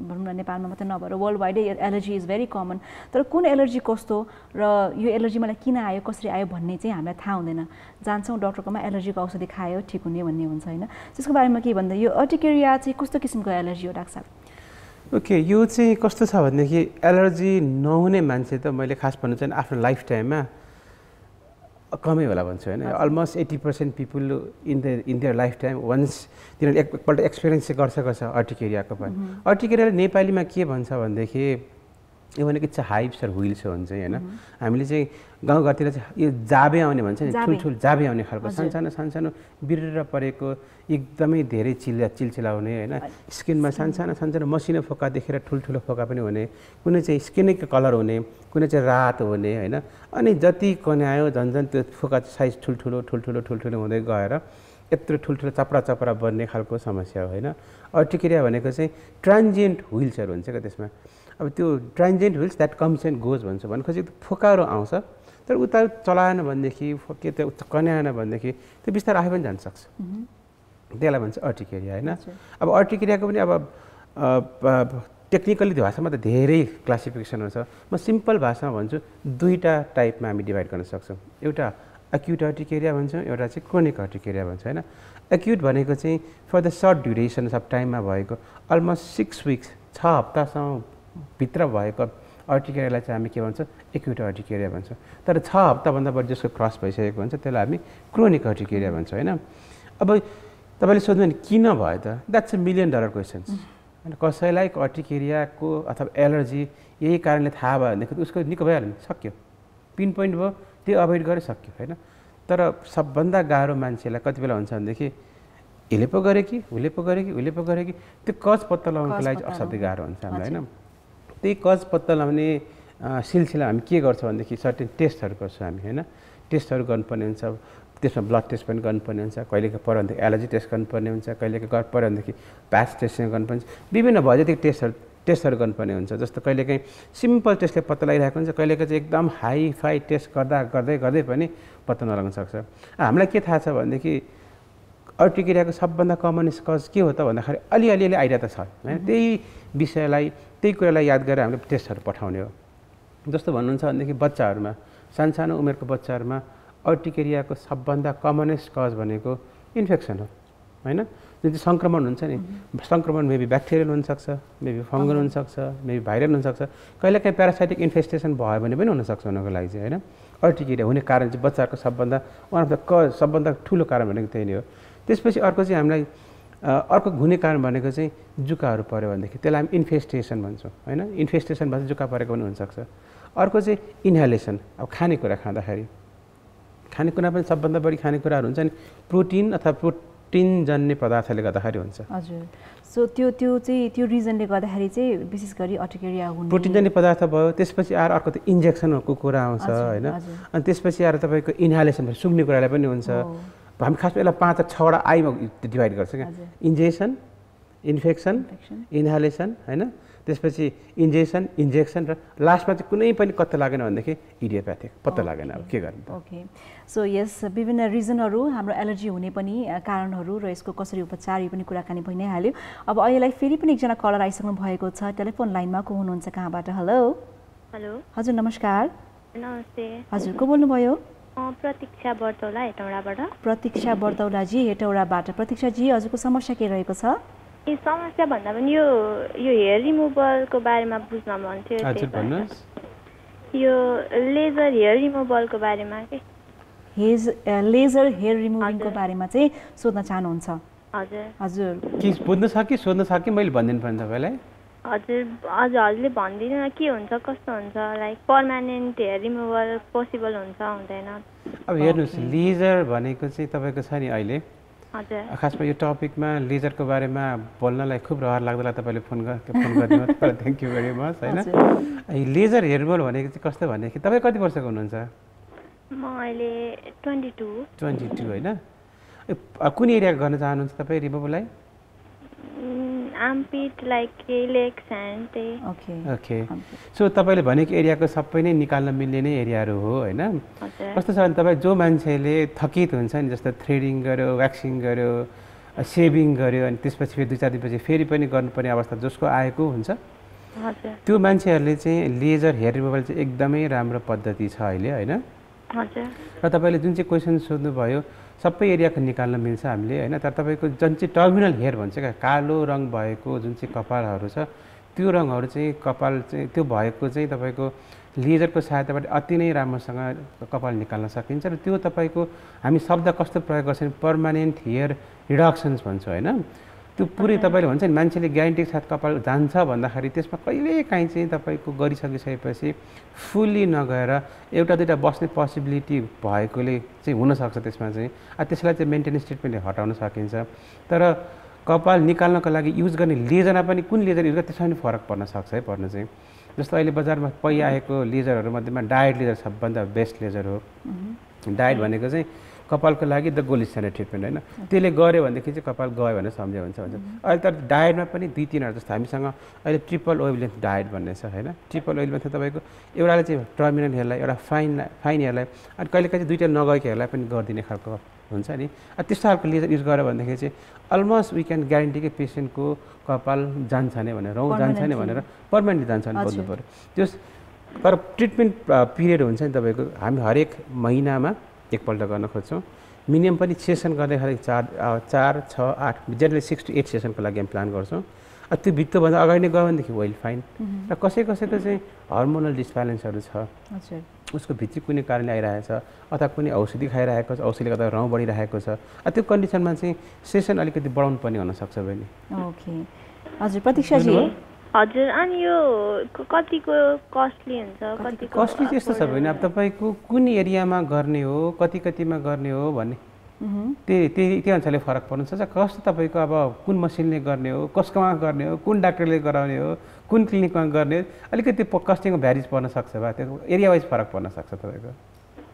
भनौँ न नेपालमा मात्रै नभएर वर्ल्ड वाइडै एलर्जी इज भेरी कमन तर कुन एलर्जी कस्तो र यो एलर्जी मलाई किन आयो कसरी आयो भन्ने चाहिँ हामीलाई थाहा हुँदैन जान्छौँ डक्टरकोमा एलर्जीको औषधि खायो ठिक हुने भन्ने हुन्छ होइन त्यसको बारेमा के भन्दा यो अर्टिकेरिया चाहिँ कस्तो किसिमको एलर्जी हो डाक्टर साहब ओके यो चाहिँ कस्तो छ भनेदेखि एलर्जी नहुने मान्छे त मैले खास भन्नु चाहिँ आफ्नो लाइफ टाइममा कमै होला भन्छु होइन almost 80% people in their life time once तिनीहरूले एकपल्ट एक्सपिरियन्स चाहिँ गर्छ अर्टिकेरियाको पनि अर्टिकेरियाले नेपालीमा के भन्छ भनेदेखि यो भनेको चाहिँ हाइप्स र हुइल्स हुन्छ होइन हामीले चाहिँ गाउँघरतिर चाहिँ यो जाबे आउने भन्छ नि ठुल्ठुल जाबे आउने खालको सानसानो बिरेर परेको एकदमै धेरै चिलचिलाउने होइन स्किनमा सानसानो मसिनो फोका देखेर ठुल्ठुलो फोका पनि हुने कुनै चाहिँ स्किनकै कलर हुने कुनै चाहिँ रातो हुने होइन अनि जति कन्यायो झन् त्यो फोका साइज ठुल्ठुलो हुँदै गएर यत्रो ठुल्ठुलो चपडा बन्ने खालको समस्या हो होइन अर्टिकेरिया भनेको चाहिँ ट्रान्जिएन्ट हुइल्सहरू हुन्छ क्या त्यसमा अब त्यो transient wheals that comes and goes भन्छ भनेपछि फोकाहरू आउँछ तर उता चलाएन भनेदेखि के त्यो कन्याएन भनेदेखि त्यो बिस्तारै आफै पनि जान सक्छ त्यसलाई भन्छ अर्टिकेरिया होइन अब अर्टिकेरियाको पनि अब टेक्निकली भाषामा त धेरै क्लासिफिकेसनहरू छ म सिम्पल भाषामा भन्छु दुईवटा टाइपमा हामी डिभाइड गर्न सक्छौँ एउटा एक्युट अर्टिकेरिया भन्छौँ एउटा चाहिँ क्रोनिक अर्टिकेरिया भन्छ होइन एक्युट भनेको चाहिँ for the short duration of टाइममा भएको अलमोस्ट 6 विक्स 6 हप्तासम्म भित्र भएको अर्टिकेरियालाई चाहिँ हामी के भन्छौँ एक्युट अर्टिकेरिया भन्छौँ तर 6 हप्ताभन्दा बढी जसको क्रस भइसकेको हुन्छ त्यसलाई हामी क्रोनिक अर्टिकेरिया भन्छौँ होइन अब तपाईँले सोध्नु भने किन भयो त द्याट्स $1 million क्वेसन्स होइन कसैलाई अर्टिकेरियाको अथवा एलर्जी यही कारणले थाहा भयो भनेदेखि उसको निको भइहाल्यो नि सक्यो पिन पोइन्ट भयो त्यो अभोइड गरेर सक्यो होइन तर सबभन्दा गाह्रो मान्छेलाई कति बेला हुन्छ भनेदेखि यसले पो गरे कि उसले पो गरे कि त्यो कज पत्ता लगाउनको लागि असाध्यै गाह्रो हुन्छ हामीलाई होइन त्यही कज पत्ता लगाउने सिलसिला हामी के गर्छौँ भनेदेखि सर्टेन टेस्टहरू गर्छौँ हामी होइन टेस्टहरू गर्नुपर्ने हुन्छ त्यसमा ब्लड टेस्ट पनि गर्नुपर्ने हुन्छ कहिलेको पऱ्यो भनेदेखि एलर्जी टेस्ट गर्नुपर्ने हुन्छ कहिलेको पऱ्यो भनेदेखि प्याच टेस्ट गर्नुपर्ने हुन्छ विभिन्न भयो जतिको टेस्टहरू गर्नुपर्ने हुन्छ जस्तो कहिलेकाहीँ सिम्पल टेस्टले पत्ता लगाइरहेको हुन्छ कहिलेको चाहिँ एकदम हाई फाई टेस्ट गर्दै पनि पत्ता नलाग्न सक्छ हामीलाई के थाहा छ भनेदेखि अर्टिकेरियाको सबभन्दा कमनेस्ट कज के हो त भन्दाखेरि अलिअलि आइडिया त छ होइन त्यही विषयलाई त्यही कुरालाई याद गरेर हामीले टेस्टहरू पठाउने हो जस्तो भन्नुहुन्छ भनेदेखि बच्चाहरूमा सानो उमेरको बच्चाहरूमा अर्टिकेरियाको सबभन्दा कमनेस्ट कज भनेको इन्फेक्सन हो होइन जुन चाहिँ सङ्क्रमण हुन्छ नि सङ्क्रमण मेबी ब्याक्टेरियल हुनसक्छ मेबी फङ्गल हुनसक्छ मेबी भाइरल हुनसक्छ कहिलेकाहीँ प्यारासाइटिक इन्फेस्टेसन भयो भने पनि हुनसक्छ उनीहरूको लागि चाहिँ होइन अर्टिकेरिया हुने कारण चाहिँ बच्चाहरूको सबभन्दा वान अफ द सबभन्दा ठुलो कारण भनेको त्यही नै हो त्यसपछि अर्को चाहिँ हामीलाई अर्को हुने कारण भनेको चाहिँ जुकाहरू पऱ्यो भनेदेखि त्यसलाई हामी इन्फेस्टेसन भन्छौँ होइन इन्फेस्टेसन भन्छ जुका परेको पनि हुनसक्छ अर्को चाहिँ इन्हेलेसन अब खानेकुरा खाँदाखेरि खानेकुरा पनि सबभन्दा बढी खानेकुराहरू हुन्छ नि प्रोटिन अथवा प्रोटिन जन्य पदार्थले गर्दाखेरि हुन्छ हजुर सो त्यो चाहिँ त्यो रिजनले गर्दाखेरि चाहिँ विशेष गरी अर्टिकेरिया हुने प्रोटिन जन्य पदार्थ भयो त्यसपछि आएर अर्को त इन्जेक्सनको कुरा आउँछ होइन अनि त्यसपछि आएर तपाईँको इन्हेलेसन सुँघ्ने कुरालाई पनि हुन्छ हामी खासमा यसलाई 5 वा 6वटा आइमा डिभाइड गर्छ क्या इन्जेक्सन इन्फेक्सन इन्हेलेसन होइन त्यसपछि इन्जेक्सन र लास्टमा चाहिँ कुनै पनि कत्ता लागेन भनेदेखि इडियोप्याथिक पत्ता लागेन अब के गर्ने ओके सो यस विभिन्न रिजनहरू हाम्रो एलर्जी हुने पनि कारणहरू र यसको कसरी उपचार यो पनि कुराकानी भइ नै हाल्यो अब अहिलेलाई फेरि पनि एकजना कलर आइसक्नु भएको छ टेलिफोन लाइनमा को हुनुहुन्छ कहाँबाट हेलो हजुर नमस्कार नमस्ते हजुर को बोल्नुभयो प्रतीक्षा बर्तौला हेटौडाबाट प्रतीक्षा बर्तौलाजी हेटौडाबाट प्रतीक्षाजी हजुरको समस्या के रहेको छ समस्या भन्दा पनि यो हेयर रिमुभलको बारेमा बुझ्न मन थियो हजुर भन्नुस् यो लेजर हेयर रिमुभलको बारेमा के लेजर हेयर रिमुभिङको बारेमा चाहिँ सोध्न चाहनुहुन्छ हजुर हजुर के बुझ्न सक्यो सोध्न सक्यो मैले भनिदिनु पर्ने तपाईँलाई हजुरले भनिदिनु के हुन्छ कस्तो हुन्छ like permanent hair removal possible हुन्छ हुँदैन अब हेर्नुहोस् लेजर भनेको चाहिँ तपाईँको छ नि अहिले खासमा यो टपिकमा लेजरको बारेमा बोल्नलाई खुब रहर लाग्दैला तपाईँले फोन गरिदिनु थ्याङ्क यू भेरी मच होइन लेजर हेयर रिमुभल भनेको चाहिँ कस्तो भनेदेखि तपाईँ कति वर्षको हुनुहुन्छ म अहिले 22 होइन कुन एरिया गर्न चाहनुहुन्छ तपाईँ रिमुभललाई armpit like legs hand okay so तपाईँले भनेको एरियाको सबै नै निकाल्न मिल्ने नै एरियाहरू हो होइन कस्तो छ भने तपाईँ जो मान्छेले थकित हुन्छ नि जस्तो थ्रेडिङ गर्यो व्याक्सिङ गर्यो सेभिङ गर्यो अनि त्यसपछि फेरि 2-4 दिनपछि फेरि पनि गर्नुपर्ने अवस्था जसको आएको हुन्छ त्यो मान्छेहरूले चाहिँ लेजर हेयर रिमुभल चाहिँ एकदमै राम्रो पद्धति छ अहिले होइन र तपाईँले जुन चाहिँ क्वेसन सोध्नुभयो सबै एरियाको निकाल्न मिल्छ हामीले होइन तर तपाईँको जुन चाहिँ टर्मिनल हेयर भन्छ क्या कालो रङ भएको जुन चाहिँ कपालहरू छ त्यो रङहरू चाहिँ कपाल चाहिँ त्यो भएको चाहिँ तपाईँको लेजरको सहायताबाट अति नै राम्रोसँग कपाल निकाल्न सकिन्छ र त्यो तपाईँको हामी शब्द कस्तो प्रयोग गर्छौँ पर्मानेन्ट हेयर रिडक्सन्स भन्छौँ होइन त्यो पुरै तपाईँले भन्छ नि मान्छेले ग्यारेन्टीको साथ कपाल जान्छ भन्दाखेरि त्यसमा कहिलेकाहीँ चाहिँ तपाईँको गरिसकिसकेपछि फुल्ली नगएर एउटा दुईवटा बस्ने पोसिबिलिटी भएकोले चाहिँ हुनसक्छ त्यसमा चाहिँ त्यसलाई चाहिँ मेन्टेनेन्स ट्रिटमेन्टले हटाउन सकिन्छ तर कपाल निकाल्नको लागि युज गर्ने लेजरमा पनि कुन लेजर युज गर्छ त्यसमा पनि फरक पर्न सक्छ है पर्न चाहिँ जस्तो अहिले बजारमा आएको लेजरहरूमध्येमा डायट लेजर सबभन्दा बेस्ट लेजर हो डायट भनेको चाहिँ कपालको लागि द गोल्ड स्ट्यान्डर्ड ट्रिटमेन्ट होइन त्यसले गऱ्यो भनेदेखि चाहिँ कपाल गयो भनेर सम्झ्यो हुन्छ अहिले तर डायटमा पनि 2-3 जस्तो हामीसँग अहिले ट्रिपल ओइल लेन्थ डायट भन्ने छ होइन ट्रिपल ओइल लेन्थ तपाईँको एउटाले चाहिँ टर्मिनल हेयरलाई एउटा फाइन हेयरलाई अनि कहिलेकाहीँ चाहिँ 2टा नगएको हेयरलाई पनि गरिदिने खालको हुन्छ नि त्यस्तो खालको लेजर युज गर्यो भनेदेखि चाहिँ अलमोस्ट वी क्यान ग्यारेन्टी कि पेसेन्टको कपाल जान्छ नै भनेर रौँ जान्छ नै भनेर पर्मानेन्टली जान्छ भने बोल्नु पऱ्यो त्यो तर ट्रिटमेन्ट पिरियड हुन्छ नि तपाईँको हामी हरेक महिनामा एकपल्ट गर्न खोज्छौँ मिनिमम पनि सेसन गर्दाखेरि 4, 6, 8 जेनरली 6 to 8 सेसनको लागि हामी प्लान गर्छौँ त्यो भित्रभन्दा अगाडि नै गयो भनेदेखि वेल फाइन र कसैको चाहिँ हर्मोनल डिसब्यालेन्सहरू छ उसको भित्री कुनै कारणले आइरहेको छ अथवा कुनै औषधि खाइरहेको छ औषधिले गर्दा रौँ बढिरहेको छ त्यो कन्डिसनमा चाहिँ सेसन अलिकति बढाउनु पर्ने हुनसक्छ बहिनी ओके हजुर प्रतीक्षाजी हजुर अनि यो कतिको कस्टली हुन्छ कस्टली त्यस्तो छ भने अब तपाईँको कुन एरियामा गर्ने हो कतिमा गर्ने हो भन्ने त्यही अनुसारले फरक पर्नु सक्छ कस्तो तपाईँको अब कुन मसिनले गर्ने हो कसकोमा गर्ने हो कुन डाक्टरले गराउने हो कुन क्लिनिकमा गर्ने हो अलिकति कस्टिङको भ्यारिज पर्न सक्छ बा त्यो एरिया वाइज फरक पर्न सक्छ तपाईँको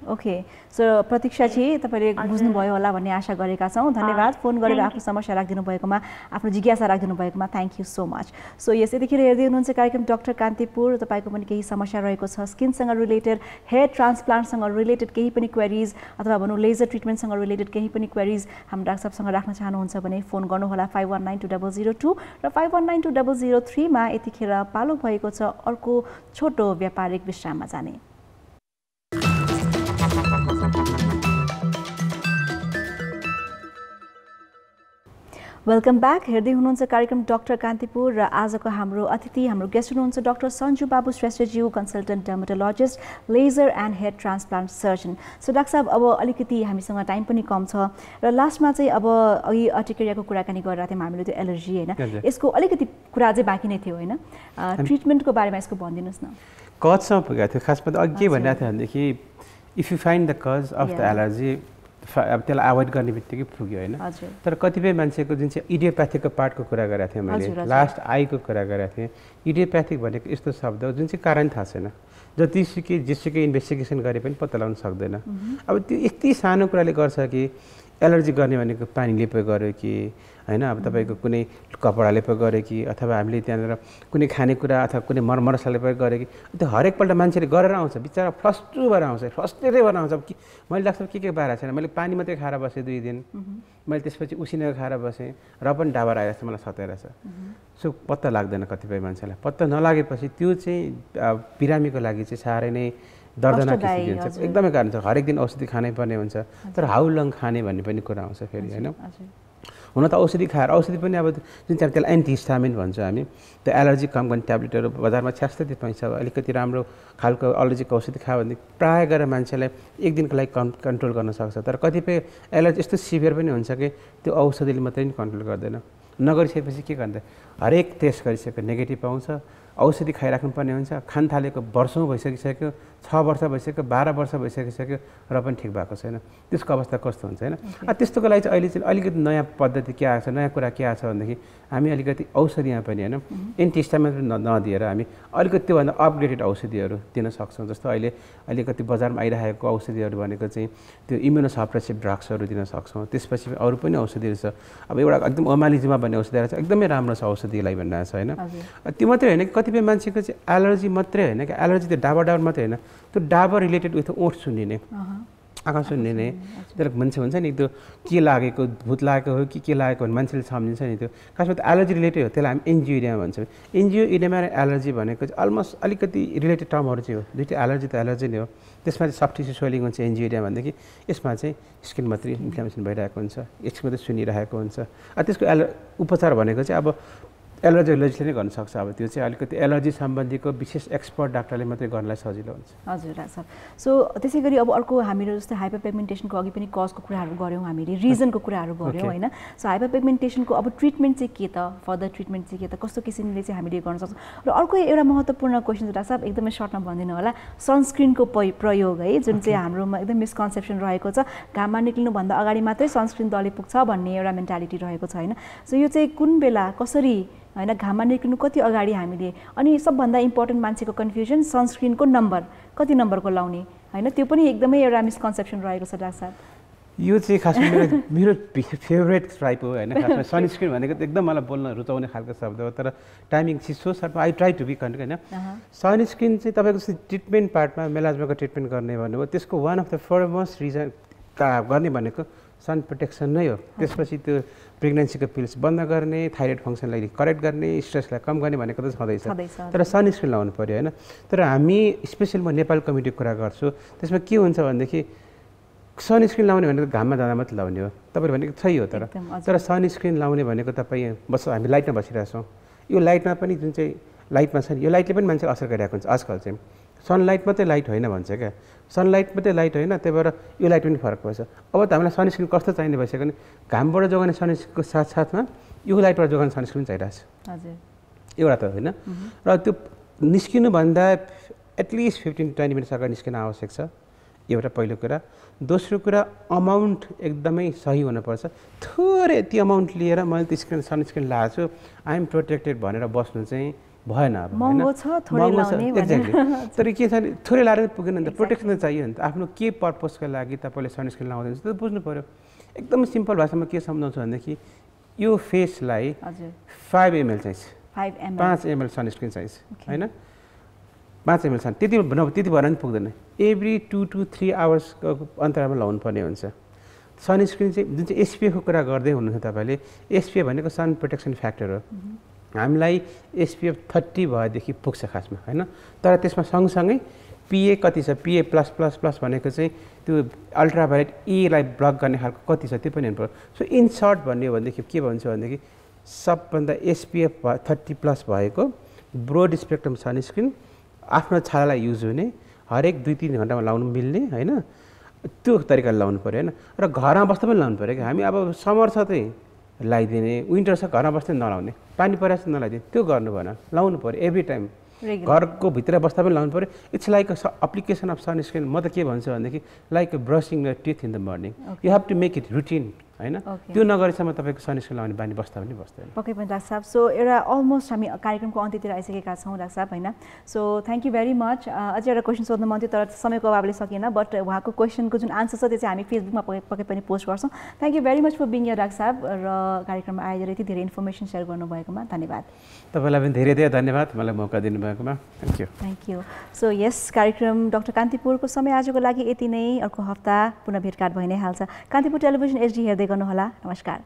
ओके सो प्रतीक्षाजी तपाईँले बुझ्नुभयो होला भन्ने आशा गरेका छौँ धन्यवाद फोन गरेर आफ्नो समस्या राखिदिनु भएकोमा आफ्नो जिज्ञासा राखिदिनु भएकोमा thank you so much so यतिखेर हेर्दै हुनुहुन्छ कार्यक्रम डाक्टर कान्तिपुर तपाईँको पनि केही समस्या रहेको छ स्किनसँग रिलेटेड हेयर ट्रान्सप्लान्टसँग रिलेटेड केही पनि क्वेरिज अथवा भनौँ लेजर ट्रिटमेन्टसँग रिलेटेड केही पनि क्वेरिज हाम्रो डाक्टर साहबसँग राख्न चाहनुहुन्छ भने फोन गर्नुहोला 519202 र 519203 मा यतिखेर पालो भएको छ अर्को छोटो व्यापारिक विश्राममा जाने वेलकम ब्याक हेर्दै हुनुहुन्छ कार्यक्रम डाक्टर कान्तिपुर र आजको हाम्रो अतिथि हाम्रो गेस्ट हुनुहुन्छ डाक्टर सञ्जु बाबु श्रेष्ठज्यू consultant dermatologist laser and hair transplant surgeon so doctor साहब अब अलिकति हामीसँग टाइम पनि कम छ र लास्टमा चाहिँ अब अघि अर्टिकेरियाको कुराकानी गरिरहेको थियौँ हामीले त्यो एलर्जी होइन यसको अलिकति कुरा चाहिँ बाँकी नै थियो होइन ट्रिटमेन्टको बारेमा यसको भनिदिनुहोस् न कजसँग पुगेको थियो खासमा त अघि के भनिरहेको थियो भनेदेखि if you find the cause of the allergy अब त्यसलाई एभोइड गर्ने बित्तिकै पुग्यो होइन तर कतिपय मान्छेको जुन चाहिँ इडियोप्याथिकको पार्टको कुरा गरेको थिएँ मैले लास्ट आईको कुरा गरेको थिएँ इडियोप्याथिक भनेको यस्तो शब्द हो जुन चाहिँ कारण थाहा छैन जेसुकै इन्भेस्टिगेसन गरे पनि पत्ता लगाउन सक्दैन अब त्यो यति सानो कुराले गर्छ कि एलर्जी गर्ने भनेको पानीले पो गर्यो कि होइन अब तपाईँको कुनै कपडाले पो गर्यो कि अथवा हामीले त्यहाँनिर कुनै खानेकुरा अथवा कुनै मरमसलाले पो गर्यो कि त्यो हरेकपल्ट मान्छेले गरेर आउँछ बिचरा फ्रस्ट्रेट भएर आउँछ कि मैले लाग्छ के भएर छैन मैले पानी मात्रै खाएर बसेँ 2 दिन मैले त्यसपछि उसिनेर खाएर बसेँ र पनि डाबर आइरहेको छ मलाई सताइरहेछ सो पत्ता लाग्दैन कतिपय मान्छेलाई पत्ता नलागेपछि त्यो चाहिँ बिरामीको लागि चाहिँ साह्रै नै दर्दनाक स्थिति हुन्छ एकदमै कारण छ हरेक दिन औषधि खानै पर्ने हुन्छ तर हाउ लङ खाने भन्ने पनि कुरा आउँछ फेरि होइन हुन त औषधि खाएर औषधि पनि अब जुन चाहिँ त्यसलाई एन्टिहिस्टामिन भन्छ हामी त्यो एलर्जी कम गर्ने ट्याब्लेटहरू बजारमा छ्यास्तै पाइन्छ अलिकति राम्रो खालको एलर्जीको औषधि खायो भने प्रायः गरेर मान्छेलाई एक दिनको लागि कन्ट्रोल गर्न सक्छ तर कतिपय एलर्जी यस्तो सिभियर पनि हुन्छ कि त्यो औषधिले मात्रै पनि कन्ट्रोल गर्दैन नगरिसकेपछि के गर्दा हरेक टेस्ट गरिसकेको नेगेटिभ आउँछ औषधि खाइराख्नुपर्ने हुन्छ, खान थालेको वर्षौँ भइसकिसक्यो, 6 वर्ष भइसक्यो, 12 वर्ष भइसकिसक्यो र पनि ठिक भएको छैन। त्यसको अवस्था कस्तो हुन्छ होइन। त्यस्तोको लागि चाहिँ अहिले चाहिँ अलिकति नयाँ पद्धति के आएको छ, नयाँ कुरा के आएको छ भनेदेखि हामी अलिकति औषधिमा पनि होइन एन्टिहिस्टामिन नदिएर हामी अलिकति त्योभन्दा अपग्रेडेड औषधिहरू दिन सक्छौँ। जस्तो अहिले अलिकति बजारमा आइरहेको औषधिहरू भनेको चाहिँ त्यो इम्युनोसप्रेसिभ ड्रग्सहरू दिन सक्छौँ। त्यसपछि अरू पनि औषधिहरू छ। अब एउटा एकदम ओमालिजुमा भन्ने औषधिहरू चाहिँ एकदमै राम्रो छ औषधिलाई भनिरहेको छ होइन। त्यो मात्रै होइन कि कतिपय मान्छेको चाहिँ एलर्जी मात्रै होइन कि एलर्जी त्यो डाबर मात्रै होइन, त्यो डाबर रिलेटेड विथ ओठ सुन्निने, आँखा सुन्निने, त्यसलाई मान्छे हुन्छ नि त्यो के लागेको, भूत लागेको हो कि के लागेको भने मान्छेले सम्झिन्छ नि। त्यो खासमा त एलर्जी रिलेटेड हो, त्यसलाई हामी एन्जियोइडिया भन्छौँ। एन्जियोइडियामा र एलर्जी भनेको चाहिँ अलमोस्ट अलिकति रिलेटेड टर्महरू चाहिँ हो। दुइटै एलर्जी त एलर्जी नै हो। त्यसमा चाहिँ सफ्ट टिस्यु स्वेलिङ हुन्छ एन्जियोइडिया भनेदेखि, यसमा चाहिँ स्किन मात्रै इन्फ्लेमेसन भइरहेको हुन्छ, स्किन मात्रै सुनिरहेको हुन्छ। त्यसको उपचार भनेको चाहिँ अब एलर्जियोलोजीले नै गर्न सक्छ। अब त्यो चाहिँ अलिकति एलर्जी सम्बन्धीको विशेष एक्सपर्ट डाक्टरले मात्रै गर्नलाई सजिलो हुन्छ। हजुर डाक्टर साहब। सो त्यसै गरी अब अर्को हामीहरू जस्तै हाइपर पिगमेन्टेसनको अघि पनि कजको कुराहरू गऱ्यौँ, हामीले रिजनको कुराहरू गऱ्यौँ होइन। सो हाइपर पिगमेन्टेसनको अब ट्रिटमेन्ट चाहिँ के त, फर्दर ट्रिटमेन्ट चाहिँ के त, कस्तो किसिमले चाहिँ हामीले गर्न सक्छौँ। र अर्को एउटा महत्त्वपूर्ण क्वेसन छ डाक्टर साहब, एकदमै सर्टमा भनिदिनु होला, सनस्क्रिनको प्रयोग है, जुन चाहिँ हाम्रोमा एकदम मिसकन्सेप्सन रहेको छ, घाममा निक्लिनुभन्दा अगाडि मात्रै सनस्क्रिन दले पुग्छ भन्ने एउटा मेन्टालिटी रहेको छ होइन। सो यो चाहिँ कुन बेला कसरी होइन, घाममा निक्लिनु कति अगाडि हामीले, अनि सबभन्दा इम्पोर्टेन्ट मान्छेको कन्फ्युजन सनस्क्रिनको नम्बर कति नम्बरको लाउने होइन, त्यो पनि एकदमै एउटा मिसकन्सेप्सन रहेको छ डाक्टर साहब। यो चाहिँ खासमा मेरो फेभरेट टाइप हो होइन। खासमा सनस्क्रिन भनेको त एकदम मलाई बोल्न रुचाउने खालको शब्द हो, तर टाइमिङ चाहिँ so short I try to be content होइन। सनस्क्रिन चाहिँ तपाईँको ट्रिटमेन्ट पार्टमा मेलाजमाको ट्रिटमेन्ट गर्ने भन्नुभयो, त्यसको one of the foremost reason गर्ने भनेको सन प्रोटेक्सन नै हो। त्यसपछि त्यो प्रेग्नेन्सीको पिल्स बन्द गर्ने, थाइरोइड फङ्सनलाई करेक्ट गर्ने, स्ट्रेसलाई कम गर्ने भनेको त छँदैछ, तर सनस्क्रिन लाउनु पऱ्यो होइन। तर हामी स्पेसली म नेपाल कमिटीको कुरा गर्छु, त्यसमा के हुन्छ भनेदेखि सनस्क्रिन लाउने भनेको घाममा जाँदा मात्रै लाउने हो, तपाईँले भनेको सही हो। तर सनस्क्रिन लाउने भनेको तपाईँ हामी लाइटमा बसिरहेछौँ, यो लाइटमा पनि जुन चाहिँ लाइटमा छ नि, यो लाइटले पनि मान्छेलाई असर गरिरहेको हुन्छ। आजकल चाहिँ सनलाइट मात्रै लाइट होइन भन्छ क्या, सनलाइट मात्रै लाइट होइन, त्यही भएर यो लाइट पनि फरक पर्छ। अब त हामीलाई सनस्क्रिन कस्तो चाहिने भइसक्यो भने घामबाट जोगाउने सनस्क्रिनको साथसाथमा यो लाइटबाट जोगाउने सनस्क्रिन चाहिरहेछ। हजुर एउटा त होइन। र त्यो निस्किनुभन्दा एटलिस्ट 15-20 मिनट अगाडि निस्किन आवश्यक छ, एउटा पहिलो कुरा। दोस्रो कुरा अमाउन्ट एकदमै सही हुनुपर्छ। थोरै त्यो अमाउन्ट लिएर मैले त्यो सनस्क्रिन लगाएको छु, आइएम प्रोटेक्टेड भनेर बस्नु चाहिँ भएन। अब एक्ज्याक्टली। तर के छ भने थोरै लाएर पुगेन नि त, प्रोटेक्सन चाहियो नि त। आफ्नो के पर्पजको लागि तपाईँले सनस्क्रिन लगाउँदैछ त बुझ्नु पऱ्यो। एकदम सिम्पल भाषामा के सम्झाउँछु भनेदेखि यो फेसलाई 5 ml चाहिन्छ, 5 ml सनस्क्रिन चाहिन्छ होइन, 5 ml सन, त्यति भएर पनि पुग्दैन। एभ्री 2 to 3 आवर्सको अन्तरालमा लाउनु पर्ने हुन्छ। सनस्क्रिन चाहिँ जुन चाहिँ एसपिएफको कुरा गर्दै हुनुहुन्छ तपाईँले, एसपिएफ भनेको सन प्रोटेक्सन फ्याक्टर हो। हामीलाई एसपिएफ 30 भएदेखि पुग्छ खासमा होइन। तर त्यसमा सँगसँगै पिए कति छ, पिए प्लस भनेको चाहिँ त्यो अल्ट्राभायोलेट ईलाई ब्लक गर्ने खालको कति छ त्यो पनि हेर्नु पर्छ। सो इन सर्ट भन्ने हो भनेदेखि के भन्छु भनेदेखि सबभन्दा एसपिएफ 30+ भएको ब्रोड स्पेक्ट्रम सनस्क्रिन आफ्नो छालालाई युज हुने, हरेक 2-3 घन्टामा लाउनु मिल्ने होइन, त्यो तरिकाले लाउनु पऱ्यो होइन। र घरमा बस्दा पनि लाउनु पऱ्यो कि हामी अब समर छ चाहिँ लगाइदिने, विन्टर छ घरमा बस्दै नलाउने, पानी परिरहेको छ नलाइदिने, त्यो गर्नु भएन, लाउनु पऱ्यो एभ्री टाइम। घरको भित्र बस्दा पनि लाउनु पऱ्यो। It's like application of sunscreen. म त के भन्छु भनेदेखि like brushing your teeth in the morning, you have to make it routine होइन। त्यो नगरेसम्म तपाईँको सनस्क्रिन लाउने बानी बस्दा पनि बस्दैन। पक्कै पनि डाक्टर साहब। सो एउटा अलमोस्ट हामी कार्यक्रमको अन्त्यतिर आइसकेका छौँ डाक्टर साहब होइन। So thank you very much. अझै एउटा क्वेसन सोध्नु मन थियो तर समयको अभावले सकिएन, बट उहाँको क्वेसनको जुन आन्सर छ त्यो चाहिँ हामी फेसबुकमा पक्कै पनि पोस्ट गर्छौँ। Thank you very much for being your doctor साहब, र कार्यक्रममा आएर यति धेरै इन्फर्मेसन सेयर गर्नुभएकोमा धन्यवाद। तपाईँलाई पनि धेरै धेरै धन्यवाद मलाई मौका दिनुभएकोमा। Thank you. सो यस कार्यक्रम डाक्टर कान्तिपुरको समय आजको लागि यति नै। अर्को हप्ता पुनः भेटघाट भइ नै हाल्छ। कान्तिपुर टेलिभिजन HD हेर्दै गर्नुहोला। नमस्कार।